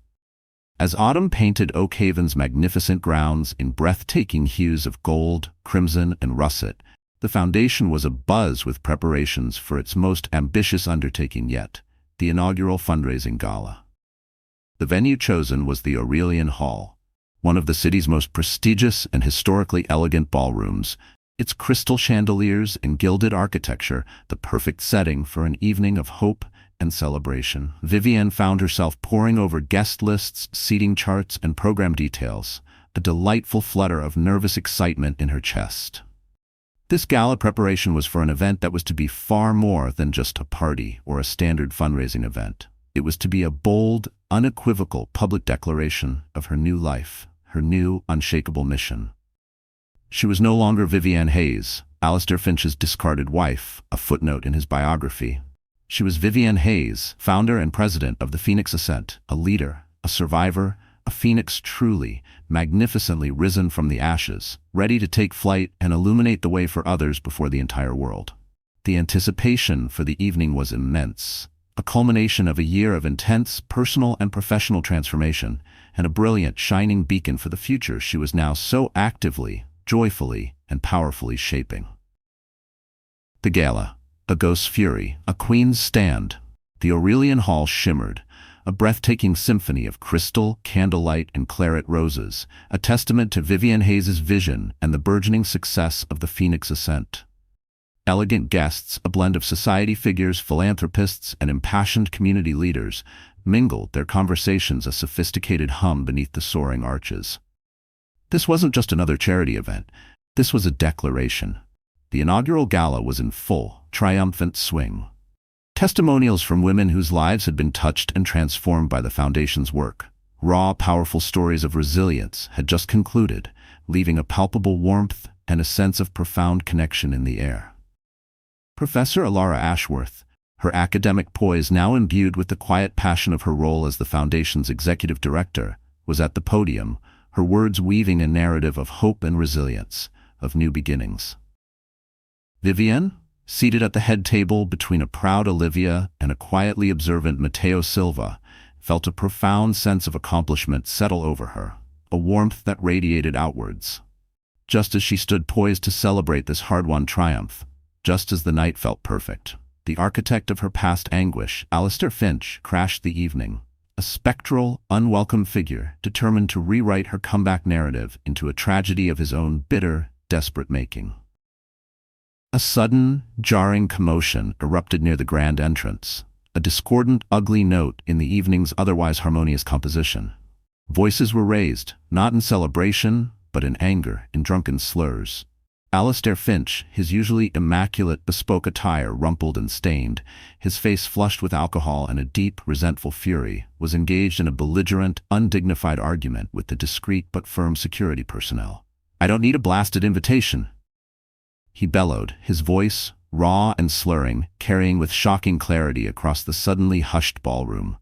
A: As autumn painted Oakhaven's magnificent grounds in breathtaking hues of gold, crimson, and russet, the Foundation was abuzz with preparations for its most ambitious undertaking yet, the inaugural fundraising gala. The venue chosen was the Aurelian Hall, one of the city's most prestigious and historically elegant ballrooms, its crystal chandeliers and gilded architecture the perfect setting for an evening of hope and celebration. Vivienne found herself poring over guest lists, seating charts, and program details, a delightful flutter of nervous excitement in her chest. This gala preparation was for an event that was to be far more than just a party or a standard fundraising event. It was to be a bold, unequivocal public declaration of her new life, her new, unshakable mission. She was no longer Vivienne Hayes, Alistair Finch's discarded wife, a footnote in his biography. She was Vivienne Hayes, founder and president of the Phoenix Ascent, a leader, a survivor, a phoenix truly, magnificently risen from the ashes, ready to take flight and illuminate the way for others before the entire world. The anticipation for the evening was immense, a culmination of a year of intense personal and professional transformation, and a brilliant, shining beacon for the future she was now so actively, joyfully, and powerfully shaping. The gala, a ghost's fury, a queen's stand. The Aurelian Hall shimmered, a breathtaking symphony of crystal, candlelight, and claret roses, a testament to Vivienne Hayes' vision and the burgeoning success of the Phoenix Ascent. Elegant guests, a blend of society figures, philanthropists, and impassioned community leaders, mingled, their conversations a sophisticated hum beneath the soaring arches. This wasn't just another charity event. This was a declaration. The inaugural gala was in full, triumphant swing. Testimonials from women whose lives had been touched and transformed by the Foundation's work. Raw, powerful stories of resilience had just concluded, leaving a palpable warmth and a sense of profound connection in the air. Professor Alara Ashworth, her academic poise now imbued with the quiet passion of her role as the Foundation's executive director, was at the podium, her words weaving a narrative of hope and resilience, of new beginnings. Vivienne, seated at the head table between a proud Olivia and a quietly observant Mateo Silva, felt a profound sense of accomplishment settle over her, a warmth that radiated outwards. Just as she stood poised to celebrate this hard-won triumph, just as the night felt perfect, the architect of her past anguish, Alistair Finch, crashed the evening, a spectral, unwelcome figure determined to rewrite her comeback narrative into a tragedy of his own bitter, desperate making. A sudden, jarring commotion erupted near the grand entrance, a discordant, ugly note in the evening's otherwise harmonious composition. Voices were raised, not in celebration, but in anger, in drunken slurs. Alistair Finch, his usually immaculate bespoke attire rumpled and stained, his face flushed with alcohol and a deep, resentful fury, was engaged in a belligerent, undignified argument with the discreet but firm security personnel. "I don't need a blasted invitation," he bellowed, his voice, raw and slurring, carrying with shocking clarity across the suddenly hushed ballroom.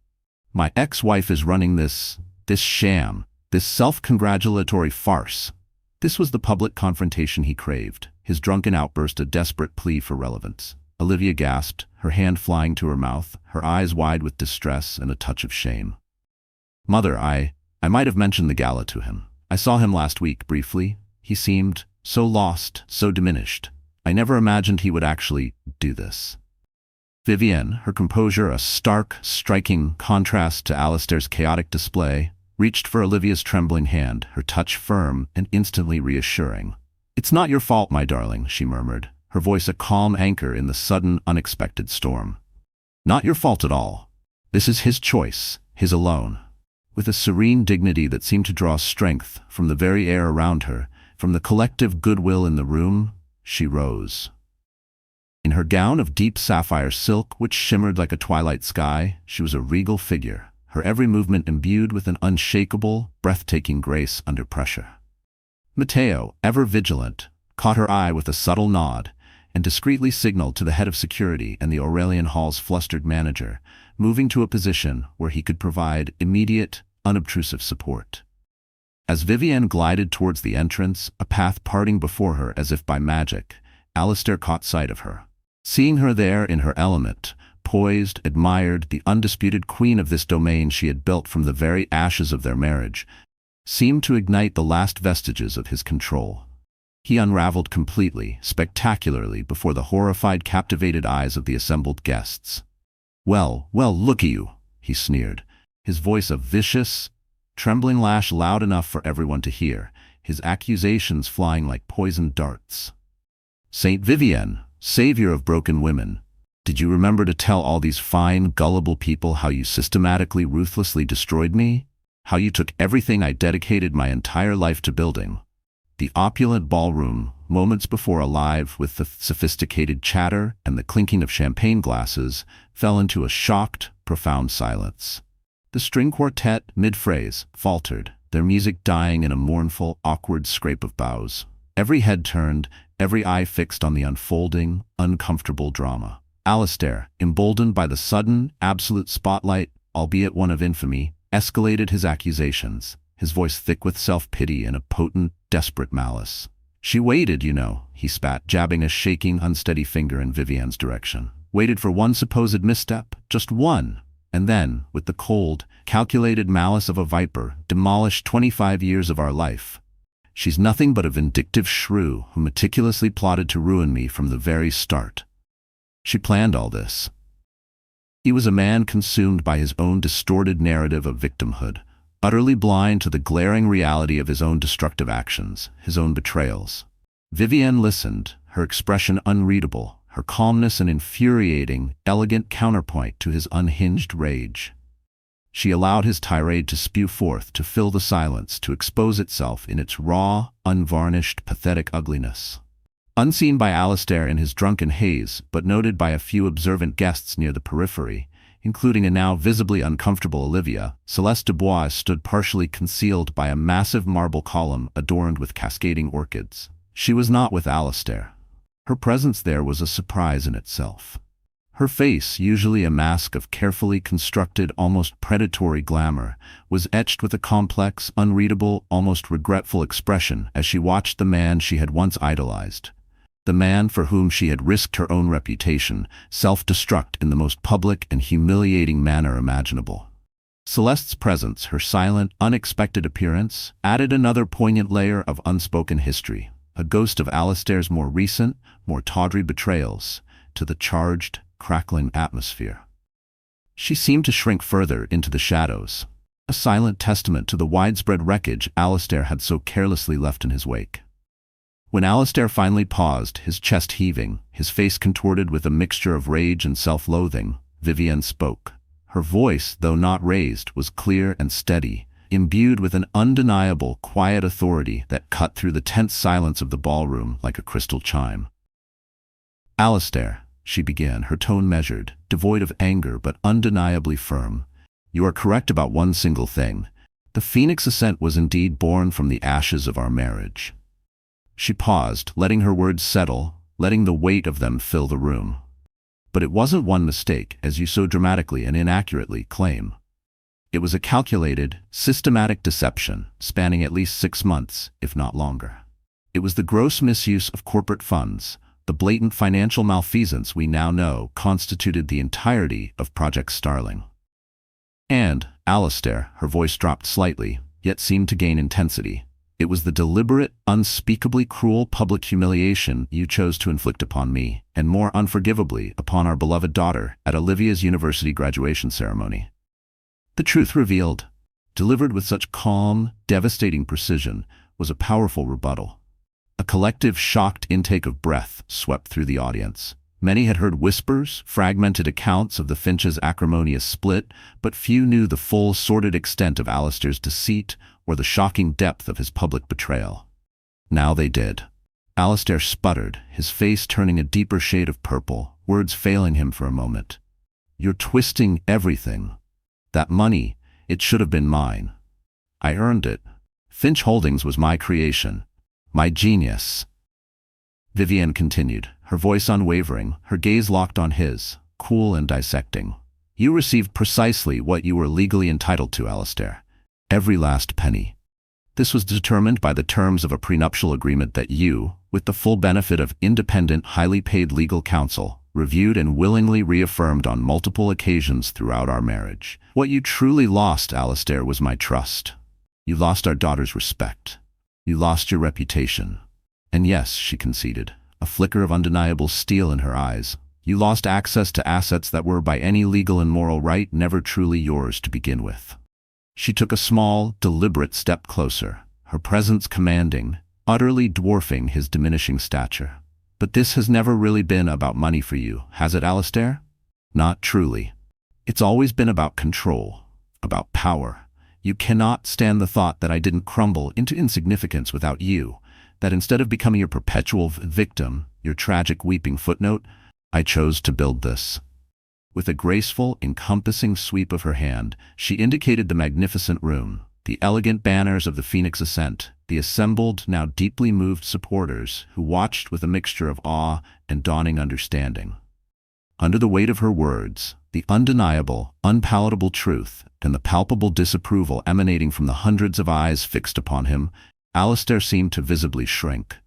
A: "My ex-wife is running this sham, this self-congratulatory farce." This was the public confrontation he craved, his drunken outburst a desperate plea for relevance. Olivia gasped, her hand flying to her mouth, her eyes wide with distress and a touch of shame. "Mother, I might have mentioned the gala to him. I saw him last week, briefly. He seemed so lost, so diminished. I never imagined he would actually do this." Vivienne, her composure a stark, striking contrast to Alistair's chaotic display, reached for Olivia's trembling hand, her touch firm and instantly reassuring. "It's not your fault, my darling," she murmured, her voice a calm anchor in the sudden, unexpected storm. "Not your fault at all. This is his choice, his alone." With a serene dignity that seemed to draw strength from the very air around her, from the collective goodwill in the room, she rose. In her gown of deep sapphire silk, which shimmered like a twilight sky, she was a regal figure, her every movement imbued with an unshakable, breathtaking grace under pressure. Matteo, ever vigilant, caught her eye with a subtle nod and discreetly signaled to the head of security and the Aurelian Hall's flustered manager, moving to a position where he could provide immediate, unobtrusive support. As Vivienne glided towards the entrance, a path parting before her as if by magic, Alistair caught sight of her. Seeing her there in her element, poised, admired, the undisputed queen of this domain she had built from the very ashes of their marriage, seemed to ignite the last vestiges of his control. He unraveled completely, spectacularly, before the horrified, captivated eyes of the assembled guests. Well, look-y you," he sneered, his voice a vicious, trembling lash loud enough for everyone to hear, his accusations flying like poisoned darts. "Saint Vivienne, savior of broken women, did you remember to tell all these fine, gullible people how you systematically, ruthlessly destroyed me? How you took everything I dedicated my entire life to building? The opulent ballroom, moments before alive with the sophisticated chatter and the clinking of champagne glasses, fell into a shocked, profound silence. The string quartet, mid-phrase, faltered, their music dying in a mournful, awkward scrape of bows. Every head turned, every eye fixed on the unfolding, uncomfortable drama. Alistair, emboldened by the sudden, absolute spotlight, albeit one of infamy, escalated his accusations, his voice thick with self-pity and a potent, desperate malice. "She waited, you know," he spat, jabbing a shaking, unsteady finger in Vivienne's direction. "Waited for one supposed misstep, just one, and then, with the cold, calculated malice of a viper, demolished 25 years of our life. She's nothing but a vindictive shrew who meticulously plotted to ruin me from the very start. She planned all this." He was a man consumed by his own distorted narrative of victimhood, utterly blind to the glaring reality of his own destructive actions, his own betrayals. Vivienne listened, her expression unreadable, her calmness an infuriating, elegant counterpoint to his unhinged rage. She allowed his tirade to spew forth, to fill the silence, to expose itself in its raw, unvarnished, pathetic ugliness. Unseen by Alistair in his drunken haze, but noted by a few observant guests near the periphery, including a now visibly uncomfortable Olivia, Celeste Dubois stood partially concealed by a massive marble column adorned with cascading orchids. She was not with Alistair. Her presence there was a surprise in itself. Her face, usually a mask of carefully constructed, almost predatory glamour, was etched with a complex, unreadable, almost regretful expression as she watched the man she had once idolized. The man for whom she had risked her own reputation, self-destruct in the most public and humiliating manner imaginable. Celeste's presence, her silent, unexpected appearance, added another poignant layer of unspoken history, a ghost of Alistair's more recent, more tawdry betrayals, to the charged, crackling atmosphere. She seemed to shrink further into the shadows, a silent testament to the widespread wreckage Alistair had so carelessly left in his wake. When Alistair finally paused, his chest heaving, his face contorted with a mixture of rage and self-loathing, Vivienne spoke. Her voice, though not raised, was clear and steady, imbued with an undeniable, quiet authority that cut through the tense silence of the ballroom like a crystal chime. "Alistair," she began, her tone measured, devoid of anger but undeniably firm, "you are correct about one single thing. The Phoenix Ascent was indeed born from the ashes of our marriage." She paused, letting her words settle, letting the weight of them fill the room. "But it wasn't one mistake, as you so dramatically and inaccurately claim. It was a calculated, systematic deception, spanning at least 6 months, if not longer. It was the gross misuse of corporate funds, the blatant financial malfeasance we now know constituted the entirety of Project Starling. And, Alistair, her voice dropped slightly, yet seemed to gain intensity. It was the deliberate, unspeakably cruel public humiliation you chose to inflict upon me, and more unforgivably upon our beloved daughter at Olivia's university graduation ceremony. The truth revealed, delivered with such calm, devastating precision, was a powerful rebuttal. A collective, shocked intake of breath swept through the audience. Many had heard whispers, fragmented accounts of the Finch's acrimonious split, but few knew the full, sordid extent of Alistair's deceit or the shocking depth of his public betrayal. Now they did. Alistair sputtered, his face turning a deeper shade of purple, words failing him for a moment. "You're twisting everything. That money, it should have been mine. I earned it. Finch Holdings was my creation, my genius." Vivienne continued, her voice unwavering, her gaze locked on his, cool and dissecting. "You received precisely what you were legally entitled to, Alistair. Every last penny. This was determined by the terms of a prenuptial agreement that you, with the full benefit of independent, highly paid legal counsel, reviewed and willingly reaffirmed on multiple occasions throughout our marriage. What you truly lost, Alistair, was my trust. You lost our daughter's respect. You lost your reputation. And yes," she conceded, a flicker of undeniable steel in her eyes, "you lost access to assets that were by any legal and moral right never truly yours to begin with." She took a small, deliberate step closer, her presence commanding, utterly dwarfing his diminishing stature. "But this has never really been about money for you, has it, Alistair? Not truly. It's always been about control, about power. You cannot stand the thought that I didn't crumble into insignificance without you, that instead of becoming your perpetual victim, your tragic weeping footnote, I chose to build this." With a graceful, encompassing sweep of her hand, she indicated the magnificent room, the elegant banners of the Phoenix Ascent, the assembled, now deeply moved supporters who watched with a mixture of awe and dawning understanding. Under the weight of her words, the undeniable, unpalatable truth, and the palpable disapproval emanating from the hundreds of eyes fixed upon him, Alistair seemed to visibly shrink.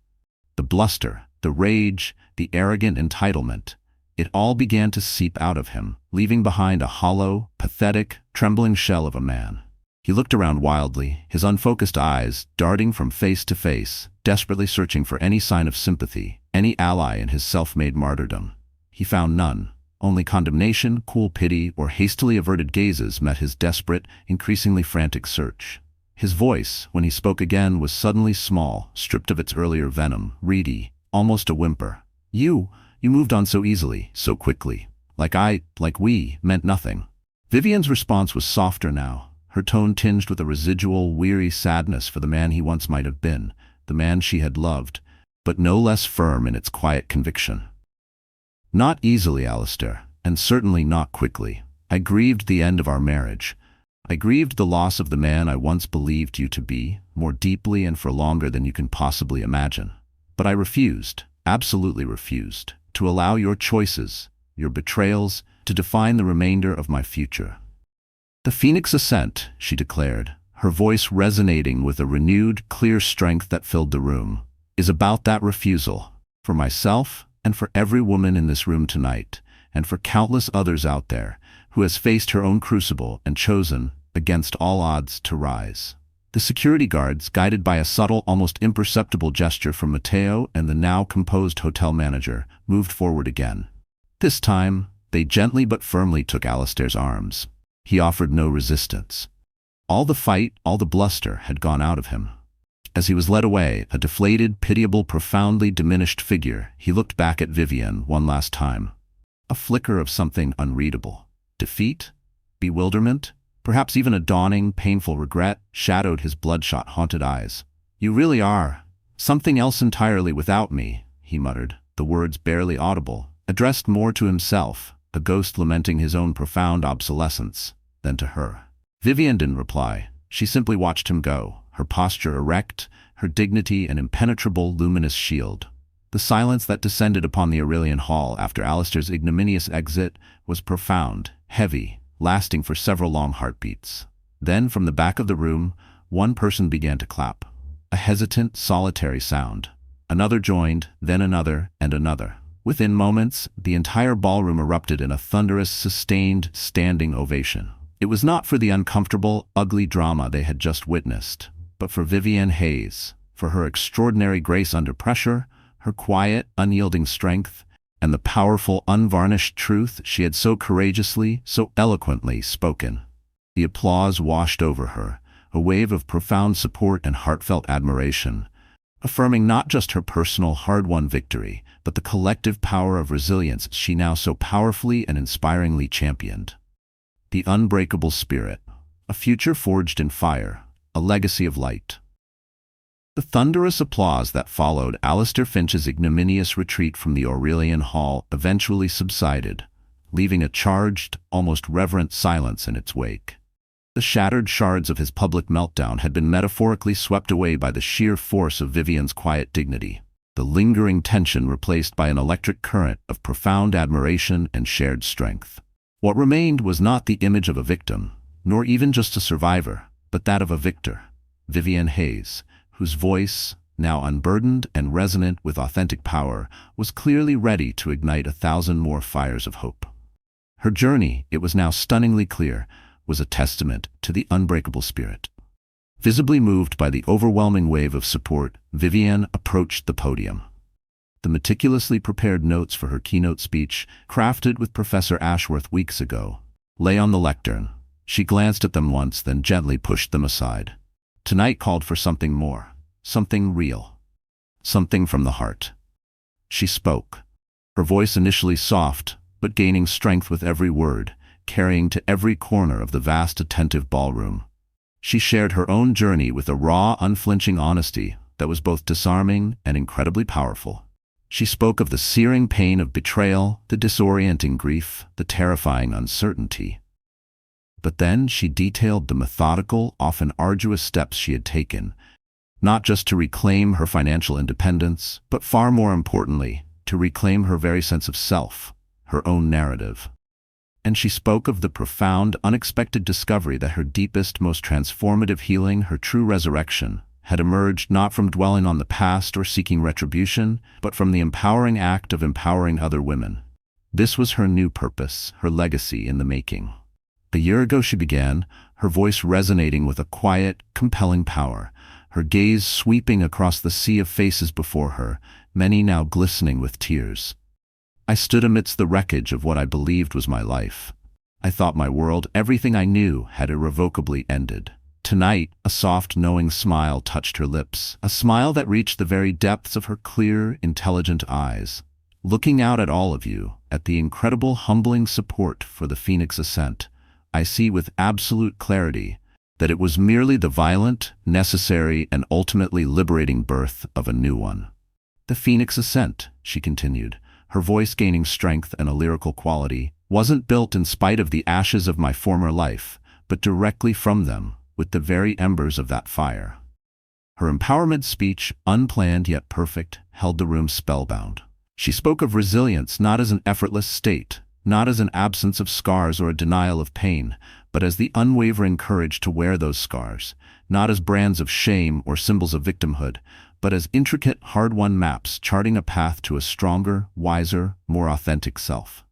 A: The bluster, the rage, the arrogant entitlement, it all began to seep out of him, leaving behind a hollow, pathetic, trembling shell of a man. He looked around wildly, his unfocused eyes darting from face to face, desperately searching for any sign of sympathy, any ally in his self-made martyrdom. He found none. Only condemnation, cool pity, or hastily averted gazes met his desperate, increasingly frantic search. His voice, when he spoke again, was suddenly small, stripped of its earlier venom, reedy, almost a whimper. You moved on so easily, so quickly. Like we, meant nothing." Vivienne's response was softer now, her tone tinged with a residual, weary sadness for the man he once might have been, the man she had loved, but no less firm in its quiet conviction. "Not easily, Alistair, and certainly not quickly. I grieved the end of our marriage. I grieved the loss of the man I once believed you to be, more deeply and for longer than you can possibly imagine. But I refused, absolutely refused, to allow your choices, your betrayals, to define the remainder of my future." "The Phoenix Ascent," she declared, her voice resonating with a renewed, clear strength that filled the room, "is about that refusal, for myself and for every woman in this room tonight, and for countless others out there, who has faced her own crucible and chosen, against all odds, to rise." The security guards, guided by a subtle, almost imperceptible gesture from Matteo and the now composed hotel manager, moved forward again. This time, they gently but firmly took Alistair's arms. He offered no resistance. All the fight, all the bluster had gone out of him. As he was led away, a deflated, pitiable, profoundly diminished figure, he looked back at Vivienne one last time. A flicker of something unreadable. Defeat? Bewilderment? Perhaps even a dawning, painful regret shadowed his bloodshot, haunted eyes. "You really are something else entirely without me," he muttered, the words barely audible, addressed more to himself, a ghost lamenting his own profound obsolescence, than to her. Vivienne didn't reply. She simply watched him go, her posture erect, her dignity an impenetrable, luminous shield. The silence that descended upon the Aurelian Hall after Alistair's ignominious exit was profound, heavy, lasting for several long heartbeats. Then, from the back of the room, one person began to clap. A hesitant, solitary sound. Another joined, then another, and another. Within moments, the entire ballroom erupted in a thunderous, sustained, standing ovation. It was not for the uncomfortable, ugly drama they had just witnessed, but for Vivienne Hayes, for her extraordinary grace under pressure, her quiet, unyielding strength, and the powerful, unvarnished truth she had so courageously, so eloquently spoken. The applause washed over her, a wave of profound support and heartfelt admiration, affirming not just her personal hard-won victory, but the collective power of resilience she now so powerfully and inspiringly championed. The unbreakable spirit, a future forged in fire, a legacy of light. The thunderous applause that followed Alistair Finch's ignominious retreat from the Aurelian Hall eventually subsided, leaving a charged, almost reverent silence in its wake. The shattered shards of his public meltdown had been metaphorically swept away by the sheer force of Vivienne's quiet dignity, the lingering tension replaced by an electric current of profound admiration and shared strength. What remained was not the image of a victim, nor even just a survivor, but that of a victor, Vivienne Hayes, whose voice, now unburdened and resonant with authentic power, was clearly ready to ignite 1,000 more fires of hope. Her journey, it was now stunningly clear, was a testament to the unbreakable spirit. Visibly moved by the overwhelming wave of support, Vivienne approached the podium. The meticulously prepared notes for her keynote speech, crafted with Professor Ashworth weeks ago, lay on the lectern. She glanced at them once, then gently pushed them aside. Tonight called for something more, something real, something from the heart. She spoke, her voice initially soft, but gaining strength with every word, carrying to every corner of the vast attentive ballroom. She shared her own journey with a raw, unflinching honesty that was both disarming and incredibly powerful. She spoke of the searing pain of betrayal, the disorienting grief, the terrifying uncertainty. But then she detailed the methodical, often arduous steps she had taken, not just to reclaim her financial independence, but far more importantly, to reclaim her very sense of self, her own narrative. And she spoke of the profound, unexpected discovery that her deepest, most transformative healing, her true resurrection, had emerged not from dwelling on the past or seeking retribution, but from the empowering act of empowering other women. This was her new purpose, her legacy in the making. A year ago she began, her voice resonating with a quiet, compelling power, her gaze sweeping across the sea of faces before her, many now glistening with tears. I stood amidst the wreckage of what I believed was my life. I thought my world, everything I knew, had irrevocably ended. Tonight, a soft, knowing smile touched her lips, a smile that reached the very depths of her clear, intelligent eyes. Looking out at all of you, at the incredible, humbling support for the Phoenix Ascent, I see with absolute clarity that it was merely the violent, necessary, and ultimately liberating birth of a new one. The Phoenix Ascent, she continued, her voice gaining strength and a lyrical quality, wasn't built in spite of the ashes of my former life, but directly from them, with the very embers of that fire. Her empowerment speech, unplanned yet perfect, held the room spellbound. She spoke of resilience not as an effortless state, not as an absence of scars or a denial of pain, but as the unwavering courage to wear those scars, not as brands of shame or symbols of victimhood, but as intricate, hard-won maps charting a path to a stronger, wiser, more authentic self.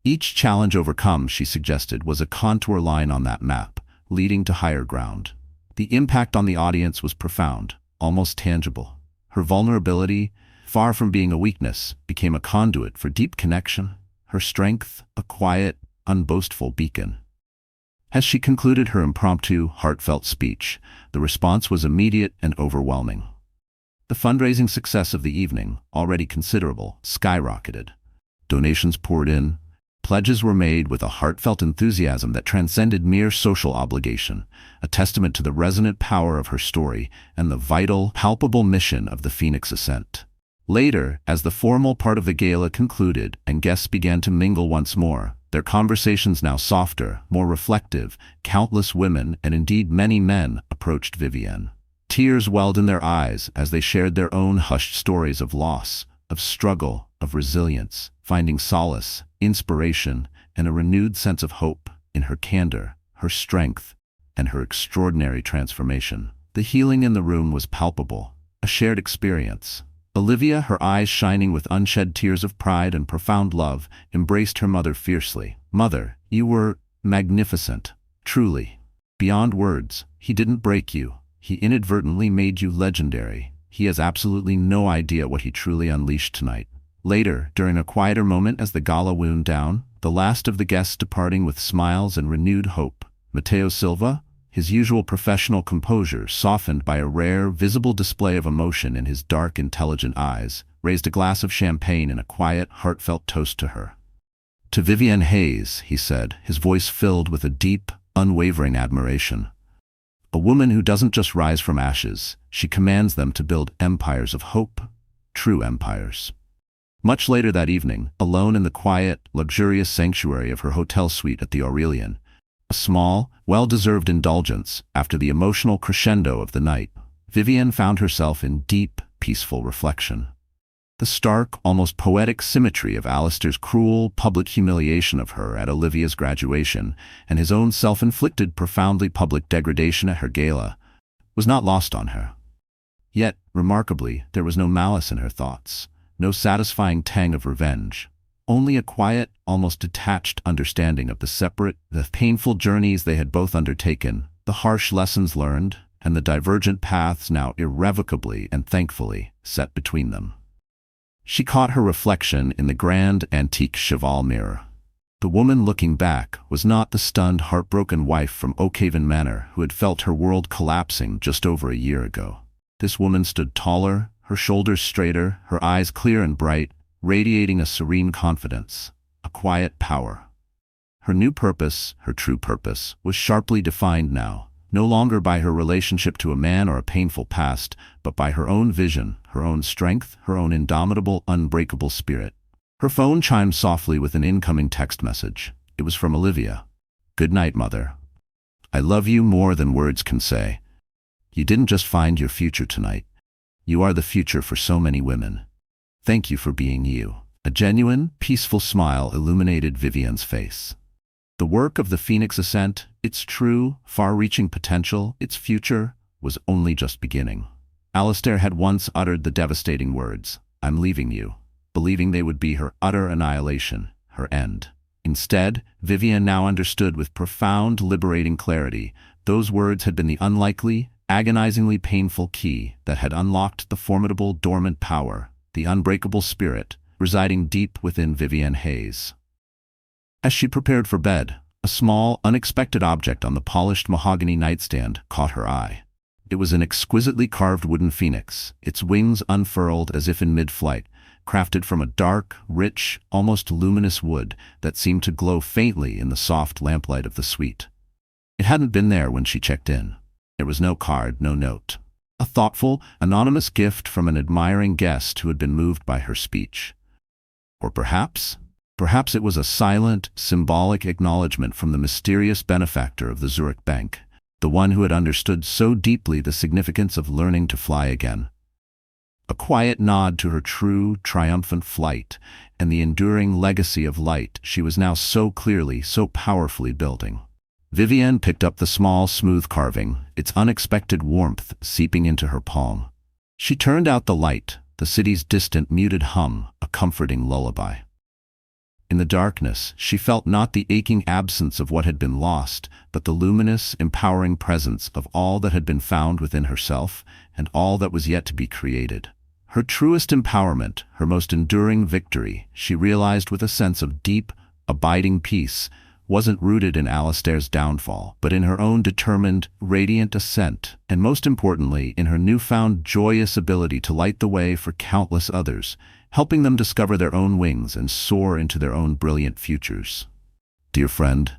A: Each challenge overcome, she suggested, was a contour line on that map, leading to higher ground. The impact on the audience was profound, almost tangible. Her vulnerability, far from being a weakness, became a conduit for deep connection, her strength a quiet, unboastful beacon. As she concluded her impromptu, heartfelt speech, the response was immediate and overwhelming. The fundraising success of the evening, already considerable, skyrocketed. Donations poured in. Pledges were made with a heartfelt enthusiasm that transcended mere social obligation, a testament to the resonant power of her story and the vital, palpable mission of the Phoenix Ascent. Later, as the formal part of the gala concluded and guests began to mingle once more, their conversations now softer, more reflective, countless women and indeed many men approached Vivienne. Tears welled in their eyes as they shared their own hushed stories of loss, of struggle, of resilience, finding solace, inspiration, and a renewed sense of hope in her candor, her strength, and her extraordinary transformation. The healing in the room was palpable, a shared experience, Olivia, her eyes shining with unshed tears of pride and profound love, embraced her mother fiercely. "Mother, you were magnificent. Truly. Beyond words. He didn't break you. He inadvertently made you legendary. He has absolutely no idea what he truly unleashed tonight." Later, during a quieter moment as the gala wound down, the last of the guests departing with smiles and renewed hope, Mateo Silva, his usual professional composure softened by a rare, visible display of emotion in his dark, intelligent eyes, raised a glass of champagne in a quiet, heartfelt toast to her. "To Vivienne Hayes," he said, his voice filled with a deep, unwavering admiration. "A woman who doesn't just rise from ashes, she commands them to build empires of hope, true empires." Much later that evening, alone in the quiet, luxurious sanctuary of her hotel suite at the Aurelian, a small, well-deserved indulgence after the emotional crescendo of the night, Vivienne found herself in deep, peaceful reflection. The stark, almost poetic symmetry of Alistair's cruel, public humiliation of her at Olivia's graduation and his own self-inflicted, profoundly public degradation at her gala was not lost on her. Yet, remarkably, there was no malice in her thoughts, no satisfying tang of revenge, only a quiet, almost detached understanding of the painful journeys they had both undertaken, the harsh lessons learned, and the divergent paths now irrevocably and thankfully set between them. She caught her reflection in the grand, antique cheval mirror. The woman looking back was not the stunned, heartbroken wife from Oakhaven Manor who had felt her world collapsing just over a year ago. This woman stood taller, her shoulders straighter, her eyes clear and bright, radiating a serene confidence, a quiet power. Her new purpose, her true purpose, was sharply defined now, no longer by her relationship to a man or a painful past, but by her own vision, her own strength, her own indomitable, unbreakable spirit. Her phone chimed softly with an incoming text message. It was from Olivia. "Good night, Mother. I love you more than words can say. You didn't just find your future tonight. You are the future for so many women. Thank you for being you." A genuine, peaceful smile illuminated Vivienne's face. The work of the Phoenix Ascent, its true, far-reaching potential, its future, was only just beginning. Alistair had once uttered the devastating words, "I'm leaving you," believing they would be her utter annihilation, her end. Instead, Vivienne now understood with profound, liberating clarity, those words had been the unlikely, agonizingly painful key that had unlocked the formidable, dormant power, the unbreakable spirit, residing deep within Vivienne Hayes. As she prepared for bed, a small, unexpected object on the polished mahogany nightstand caught her eye. It was an exquisitely carved wooden phoenix, its wings unfurled as if in mid-flight, crafted from a dark, rich, almost luminous wood that seemed to glow faintly in the soft lamplight of the suite. It hadn't been there when she checked in. There was no card, no note. A thoughtful, anonymous gift from an admiring guest who had been moved by her speech. Or perhaps it was a silent, symbolic acknowledgement from the mysterious benefactor of the Zurich Bank, the one who had understood so deeply the significance of learning to fly again. A quiet nod to her true, triumphant flight and the enduring legacy of light she was now so clearly, so powerfully building. Vivienne picked up the small, smooth carving, its unexpected warmth seeping into her palm. She turned out the light, the city's distant, muted hum, a comforting lullaby. In the darkness, she felt not the aching absence of what had been lost, but the luminous, empowering presence of all that had been found within herself and all that was yet to be created. Her truest empowerment, her most enduring victory, she realized with a sense of deep, abiding peace, wasn't rooted in Alistair's downfall, but in her own determined, radiant ascent, and most importantly, in her newfound joyous ability to light the way for countless others, helping them discover their own wings and soar into their own brilliant futures. Dear friend,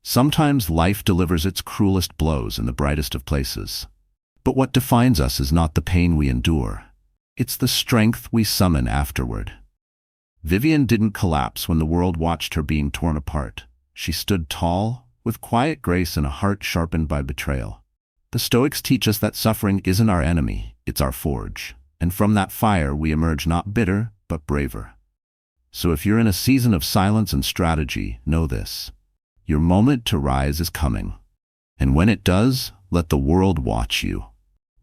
A: sometimes life delivers its cruelest blows in the brightest of places. But what defines us is not the pain we endure. It's the strength we summon afterward. Vivienne didn't collapse when the world watched her being torn apart. She stood tall, with quiet grace and a heart sharpened by betrayal. The Stoics teach us that suffering isn't our enemy, it's our forge. And from that fire we emerge not bitter, but braver. So if you're in a season of silence and strategy, know this. Your moment to rise is coming. And when it does, let the world watch you.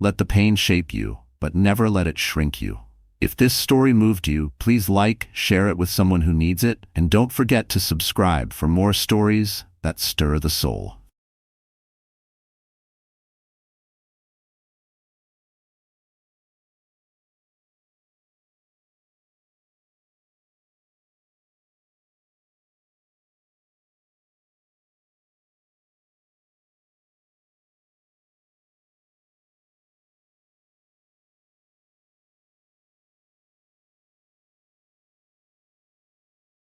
A: Let the pain shape you, but never let it shrink you. If this story moved you, please like, share it with someone who needs it, and don't forget to subscribe for more stories that stir the soul.